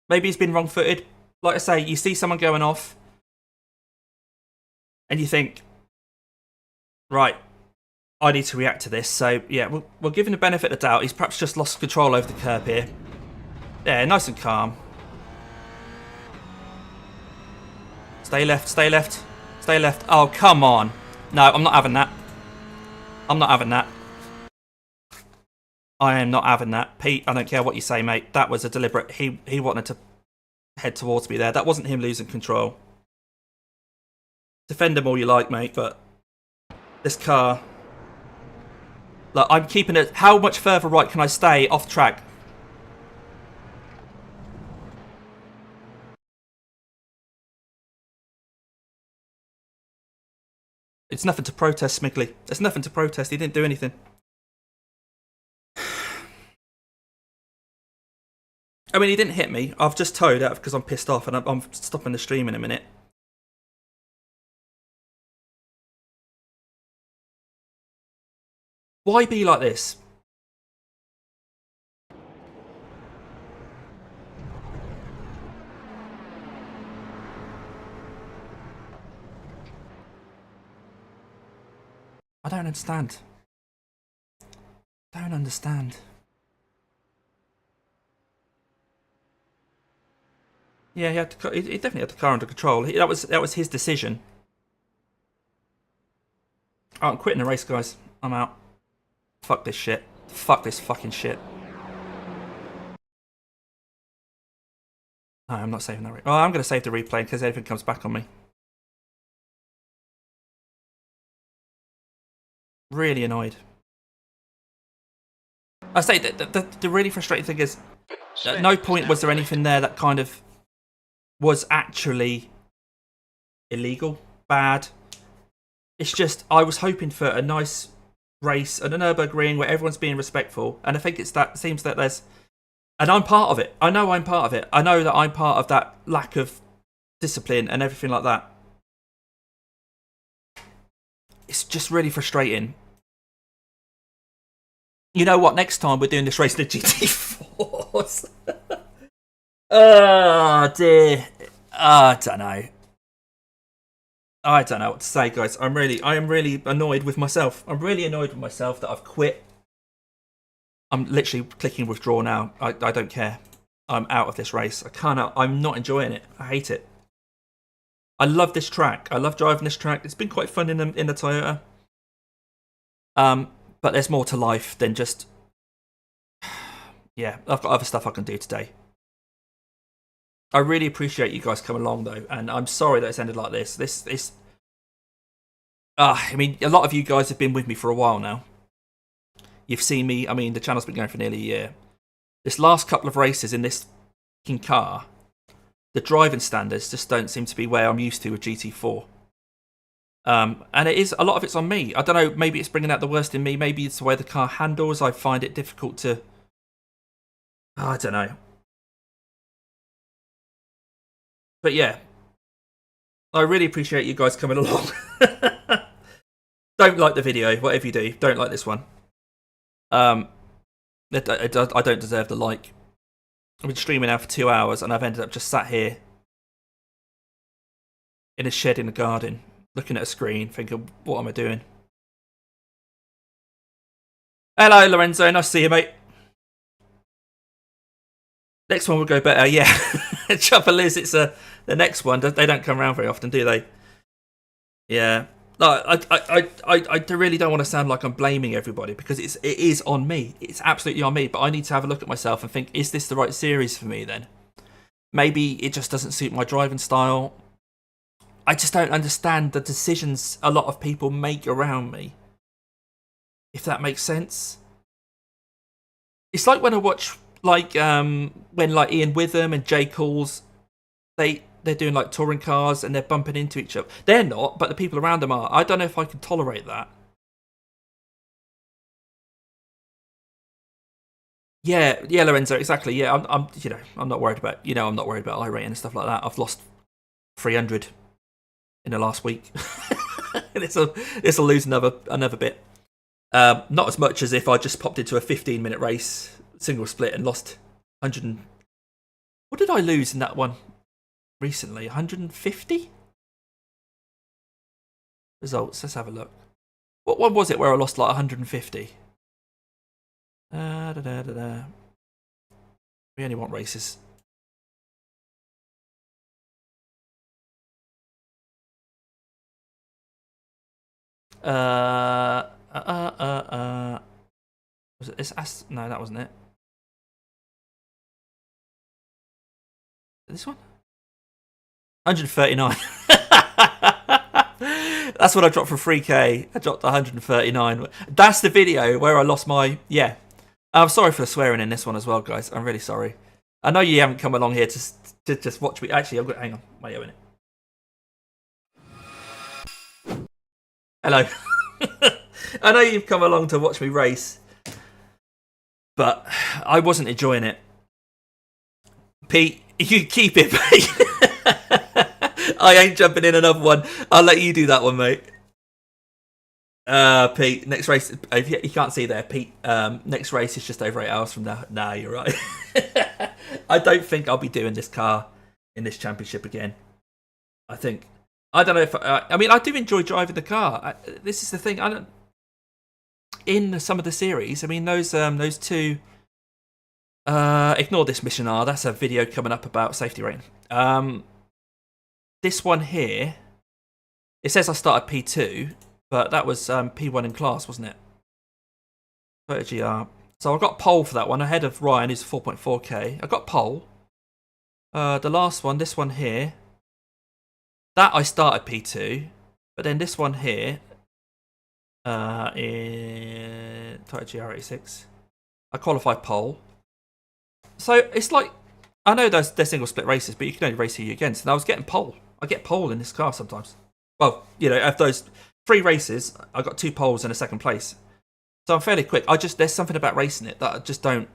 Maybe he's been wrong-footed. Like I say, you see someone going off, and you think, right, I need to react to this. So, yeah, we'll give him the benefit of the doubt. He's perhaps just lost control over the curb here. Yeah, nice and calm. Stay left, stay left, stay left. Oh, come on. No, I'm not having that. I'm not having that. I am not having that. Pete, I don't care what you say, mate. That was a deliberate... He wanted to head towards me there. That wasn't him losing control. Defend him all you like, mate, but... This car... Look, I'm keeping it... How much further right can I stay off track? It's nothing to protest, Smigley. There's nothing to protest. He didn't do anything. I mean, he didn't hit me. I've just towed out because I'm pissed off, and I'm stopping the stream in a minute. Why be like this? I don't understand. Don't understand. Yeah, he definitely had the car under control. That was his decision. Oh, I'm quitting the race, guys. I'm out. Fuck this shit. Fuck this fucking shit. No, I'm not saving that replay. Well, I'm going to save the replay in case anything comes back on me. Really annoyed. I say that the really frustrating thing is, at no point was there anything there that kind of was actually illegal, bad. It's just I was hoping for a nice race at a Nurburgring where everyone's being respectful, and I think seems that there's, and I'm part of it. I know I'm part of it. I know that I'm part of that lack of discipline and everything like that. It's just really frustrating. You know what? Next time we're doing this race in the GT4s. Oh dear. I don't know. I don't know what to say, guys. I am really annoyed with myself. I'm really annoyed with myself that I've quit. I'm literally clicking withdraw now. I don't care. I'm out of this race. I'm not enjoying it. I hate it. I love this track. I love driving this track. It's been quite fun in the Toyota. But there's more to life than just... Yeah, I've got other stuff I can do today. I really appreciate you guys coming along, though, and I'm sorry that it's ended like this. I mean, a lot of you guys have been with me for a while now. You've seen me, I mean, the channel's been going for nearly a year. This last couple of races in this fucking car, the driving standards just don't seem to be where I'm used to with GT4. And it is, a lot of it's on me. I don't know, maybe it's bringing out the worst in me. Maybe it's the way the car handles. I find it difficult to... I don't know. But yeah, I really appreciate you guys coming along. Don't like the video, whatever you do. Don't like this one. I don't deserve the like. I've been streaming now for 2 hours and I've ended up just sat here in a shed in the garden, looking at a screen, thinking, what am I doing? Hello, Lorenzo. Nice to see you, mate. Next one will go better, yeah. Trouble is, it's the next one. They don't come around very often, do they? Yeah. No, I really don't want to sound like I'm blaming everybody because it is on me. It's absolutely on me. But I need to have a look at myself and think, is this the right series for me then? Maybe it just doesn't suit my driving style. I just don't understand the decisions a lot of people make around me. If that makes sense. It's like when I watch... Like when like Ian Witham and Jay Calls, they're doing like touring cars and they're bumping into each other. They're not, but the people around them are. I don't know if I can tolerate that. Yeah, Lorenzo, exactly. Yeah, I'm not worried about I'm not worried about iRacing and stuff like that. I've lost 300 in the last week. This will lose another bit. Not as much as if I just popped into a 15-minute race. Single split and lost 100. What did I lose in that one recently? 150 results. Let's have a look. What one was it where I lost like 150? We only want races. Was it this? No, that wasn't it. This one? 139. That's what I dropped for 3k. I dropped 139. That's the video where I lost my... Yeah. I'm sorry for the swearing in this one as well, guys. I'm really sorry. I know you haven't come along here to just watch me. Actually, hang on. Wait a minute. Hello. I know you've come along to watch me race, but I wasn't enjoying it. Pete, you keep it, mate. I ain't jumping in another one. I'll let you do that one, mate. Pete, next race, if you can't see there, Pete, next race is just over 8 hours from now. Nah, you're right. I don't think I'll be doing this car in this championship again. I don't know if I mean, I do enjoy driving the car. This is the thing. In some of the series, I mean, those two. Ignore this mission R. That's a video coming up about safety rating. This one here, it says I started P2, but that was P1 in class, wasn't it? 30 GR. So I got pole for that one ahead of Ryan, who's 4.4k. I got pole. The last one, this one here. That I started P2, but then this one here, in GR86, I qualified pole. So it's like, I know they're single split races, but you can only race who you're against. And I was getting pole. I get pole in this car sometimes. Well, you know, of those 3 races, I got 2 poles and a 2nd place. So I'm fairly quick. There's something about racing it that I just don't.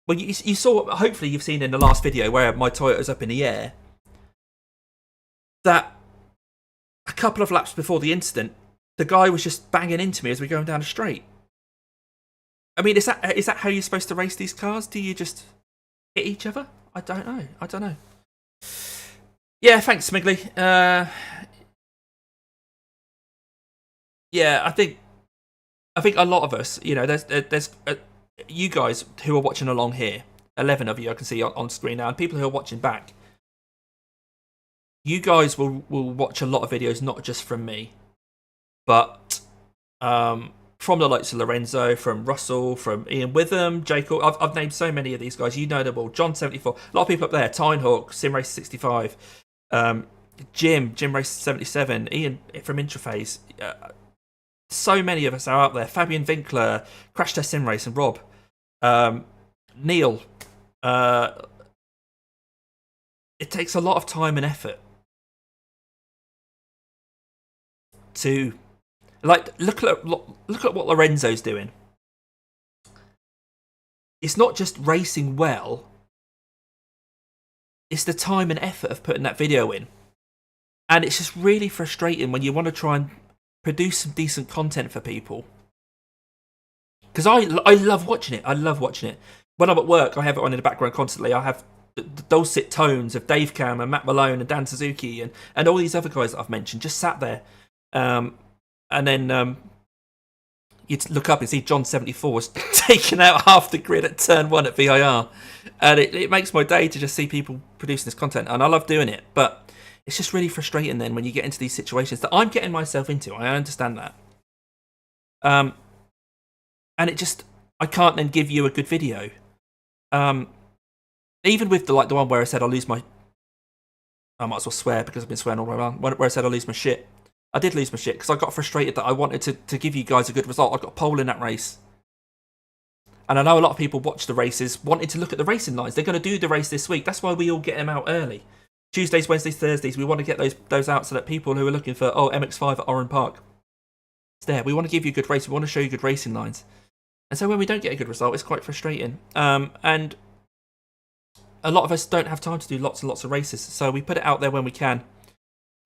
Well, you saw, hopefully you've seen in the last video where my Toyota's up in the air, that a couple of laps before the incident, the guy was just banging into me as we're going down the straight. I mean, is that how you're supposed to race these cars? Do you just hit each other? I don't know. Yeah, thanks, Smiggly. Yeah, I think a lot of us, you know, there's you guys who are watching along here, 11 of you I can see on screen now, and people who are watching back. You guys will watch a lot of videos, not just from me, but from the likes of Lorenzo, from Russell, from Ian Witham, Jacob. I've named so many of these guys. You know them all. John 74, a lot of people up there. Tynehawk, Simrace 65, Jim Race 77, Ian from Intraphase. So many of us are out there. Fabian Winkler, Crash Test Simrace, and Rob, Neil. It takes a lot of time and effort to, like, look at what Lorenzo's doing. It's not just racing well, it's the time and effort of putting that video in. And it's just really frustrating when you want to try and produce some decent content for people. Because I love watching it. I love watching it. When I'm at work, I have it on in the background constantly. I have the dulcet tones of Dave Cam and Matt Malone and Dan Suzuki and all these other guys that I've mentioned just sat there. And then you'd look up and see John 74 was taking out half the grid at turn 1 at VIR. And it makes my day to just see people producing this content. And I love doing it. But it's just really frustrating then when you get into these situations that I'm getting myself into. I understand that. And it just, I can't then give you a good video. Even with the one where I said I'll lose my, I might as well swear because I've been swearing all the way around, where I said I'll lose my shit. I did lose my shit because I got frustrated that I wanted to give you guys a good result. I got pole in that race. And I know a lot of people watch the races, wanted to look at the racing lines. They're going to do the race this week. That's why we all get them out early. Tuesdays, Wednesdays, Thursdays, we want to get those out so that people who are looking for, MX5 at Oran Park, it's there. We want to give you a good race. We want to show you good racing lines. And so when we don't get a good result, it's quite frustrating. And a lot of us don't have time to do lots and lots of races. So we put it out there when we can.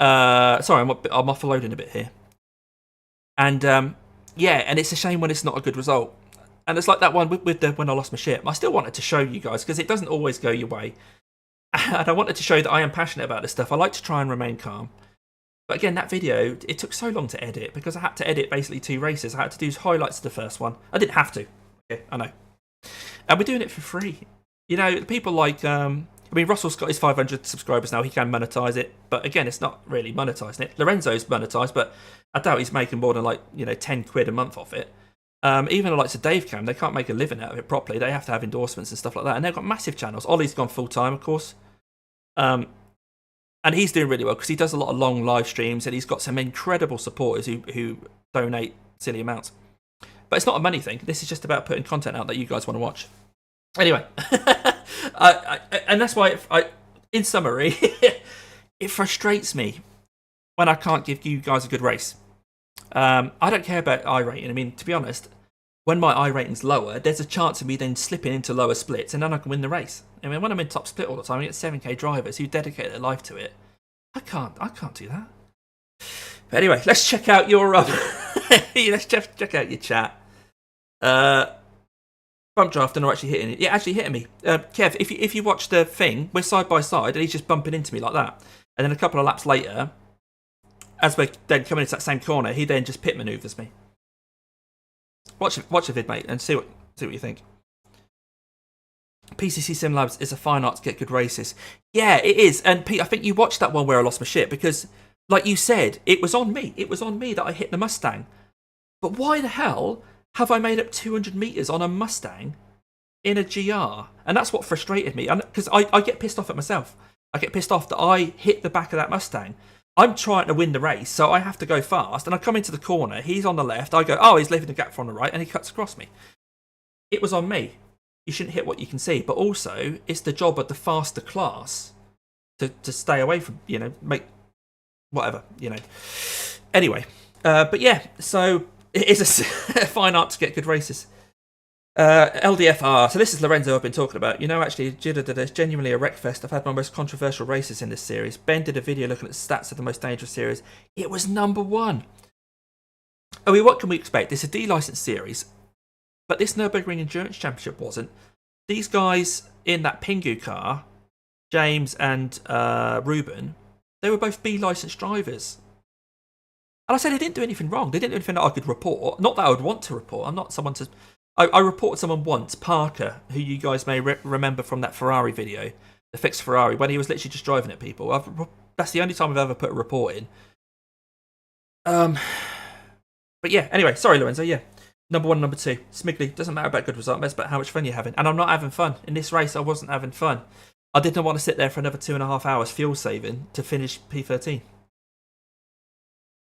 Sorry, I'm offloading a bit here. And yeah, and it's a shame when it's not a good result. And it's like that one with when I lost my shit. I still wanted to show you guys because it doesn't always go your way. And I wanted to show that I am passionate about this stuff. I like to try and remain calm. But again, that video, it took so long to edit because I had to edit basically 2 races. I had to do highlights of the first one. I didn't have to. Okay, I know. And we're doing it for free. You know, people like, Russell's got his 500 subscribers now. He can monetize it. But again, it's not really monetizing it. Lorenzo's monetized, but I doubt he's making more than 10 quid a month off it. Even the likes of Dave Cam, they can't make a living out of it properly. They have to have endorsements and stuff like that. And they've got massive channels. Ollie's gone full-time, of course. And he's doing really well because he does a lot of long live streams and he's got some incredible supporters who donate silly amounts. But it's not a money thing. This is just about putting content out that you guys want to watch. Anyway, and that's why, in summary, it frustrates me when I can't give you guys a good race. I don't care about iRating. I mean, to be honest, when my iRating's lower, there's a chance of me then slipping into lower splits, and then I can win the race. I mean, when I'm in top split all the time, I get 7k drivers who dedicate their life to it. I can't do that. But anyway, let's check out your let's check out your chat. Bump drafting or actually hitting it? Yeah, actually hitting me. Kev, if you watch the thing, we're side by side, and he's just bumping into me like that. And then a couple of laps later, as we're then coming into that same corner, he then just pit manoeuvres me. Watch a vid, mate, and see what you think. PCC Sim Labs is a fine art to get good races. Yeah, it is. And Pete, I think you watched that one where I lost my shit because, like you said, it was on me. It was on me that I hit the Mustang. But why the hell have I made up 200 meters on a Mustang in a GR? And that's what frustrated me. Because I get pissed off at myself. I get pissed off that I hit the back of that Mustang. I'm trying to win the race, so I have to go fast. And I come into the corner. He's on the left. I go, oh, he's leaving a gap from the right, and he cuts across me. It was on me. You shouldn't hit what you can see. But also, it's the job of the faster class to stay away from, make whatever, Anyway, but yeah, so it is a fine art to get good races. LDFR. So this is Lorenzo I've been talking about. Actually, it's genuinely a wreckfest. I've had my most controversial races in this series. Ben did a video looking at the stats of the most dangerous series. It was #1. I mean, what can we expect? It's a D-licensed series, but this Nurburgring Endurance Championship wasn't. These guys in that Pingu car, James and Ruben, they were both B-licensed drivers. And I said they didn't do anything wrong. They didn't do anything that I could report. Not that I would want to report. I'm not someone to... I reported someone once, Parker, who you guys may remember from that Ferrari video, the fixed Ferrari, when he was literally just driving at people. That's the only time I've ever put a report in. But yeah, anyway, sorry, Lorenzo, yeah. #1, #2. Smiggly, doesn't matter about good result, it's about how much fun you're having. And I'm not having fun. In this race, I wasn't having fun. I didn't want to sit there for another 2.5 hours fuel saving to finish P13.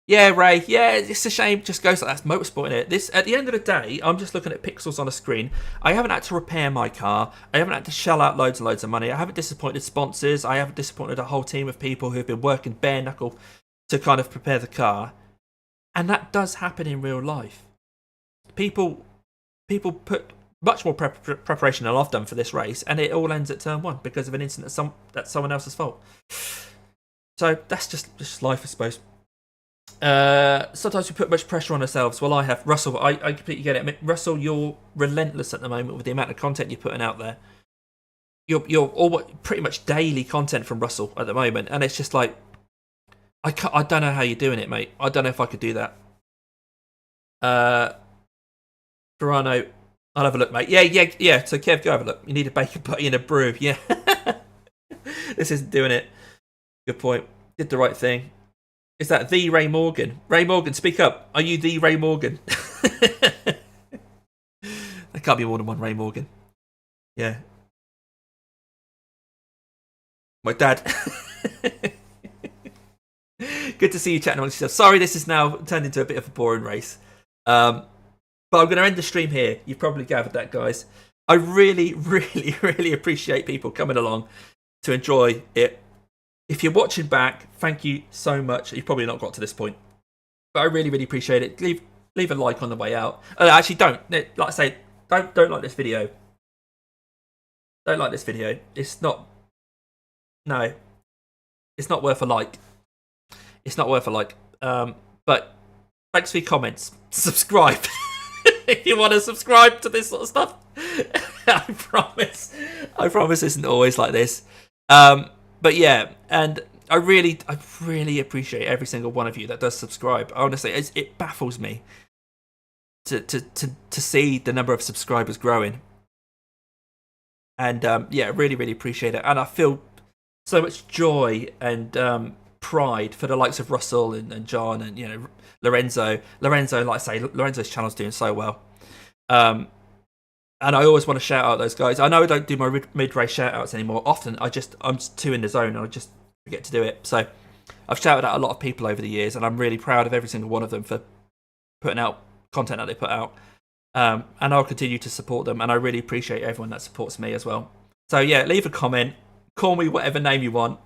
Yeah, Ray. Yeah, it's a shame. Just goes like that's motorsport in it. This, at the end of the day, I'm just looking at pixels on a screen. I haven't had to repair my car. I haven't had to shell out loads and loads of money. I haven't disappointed sponsors. I haven't disappointed a whole team of people who have been working bare knuckle to kind of prepare the car. And that does happen in real life. People put much more preparation than I've done for this race, and it all ends at turn 1 because of an incident that's someone else's fault. So that's just life, I suppose. Sometimes we put much pressure on ourselves. Well, I have. Russell, I completely get it. I mean, Russell, you're relentless at the moment with the amount of content you're putting out there. You're all pretty much daily content from Russell at the moment, and it's just like I don't know how you're doing it, mate. I don't know if I could do that. Verano, I'll have a look, mate. Yeah. So Kev, go have a look. You need a bacon butty and a brew. Yeah. This isn't doing it. Good point. Did the right thing. Is that the Ray Morgan? Ray Morgan, speak up. Are you the Ray Morgan? There can't be more than one Ray Morgan. Yeah. My dad. Good to see you chatting amongst yourself. Sorry, this is now turned into a bit of a boring race. But I'm going to end the stream here. You've probably gathered that, guys. I really, really, really appreciate people coming along to enjoy it. If you're watching back, thank you so much. You've probably not got to this point, but I really, really appreciate it. Leave a like on the way out. Actually, don't. Like I say, don't like this video. Don't like this video. It's not. No, it's not worth a like. It's not worth a like. But thanks for your comments. Subscribe if you want to subscribe to this sort of stuff. I promise. I promise, it's not always like this. But yeah, and I really appreciate every single one of you that does subscribe. Honestly, it baffles me to see the number of subscribers growing. And yeah, really, really appreciate it. And I feel so much joy and pride for the likes of Russell and John and Lorenzo. Like I say, Lorenzo's channel's doing so well. And I always want to shout out those guys. I know I don't do my mid-race shout-outs anymore. Often, I'm just too in the zone and I just forget to do it. So I've shouted out a lot of people over the years, and I'm really proud of every single one of them for putting out content that they put out. And I'll continue to support them, and I really appreciate everyone that supports me as well. So yeah, leave a comment. Call me whatever name you want.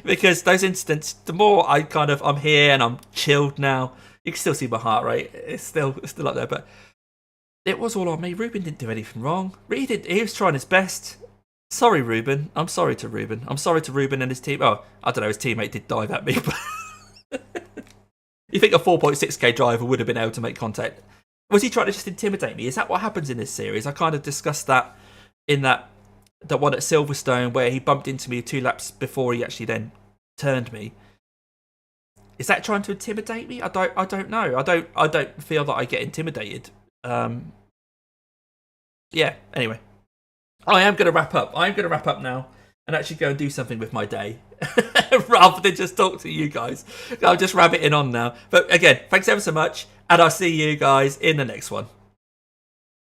Because those incidents, the more I'm here and I'm chilled now, You can still see my heart rate. It's still up there, but it was all on me. Ruben didn't do anything wrong. He was trying his best. Sorry, Ruben. I'm sorry to Ruben. I'm sorry to Ruben and his team. Oh, I don't know. His teammate did dive at me, but you think a 4.6k driver would have been able to make contact? Was he trying to just intimidate me? Is that what happens in this series? I kind of discussed that in the one at Silverstone where he bumped into me 2 laps before he actually then turned me. Is that trying to intimidate me? I don't know. I don't feel that I get intimidated. Yeah, anyway. I am going to wrap up. I'm going to wrap up now and actually go and do something with my day rather than just talk to you guys. I'm just rabbiting on now. But again, thanks ever so much, and I'll see you guys in the next one.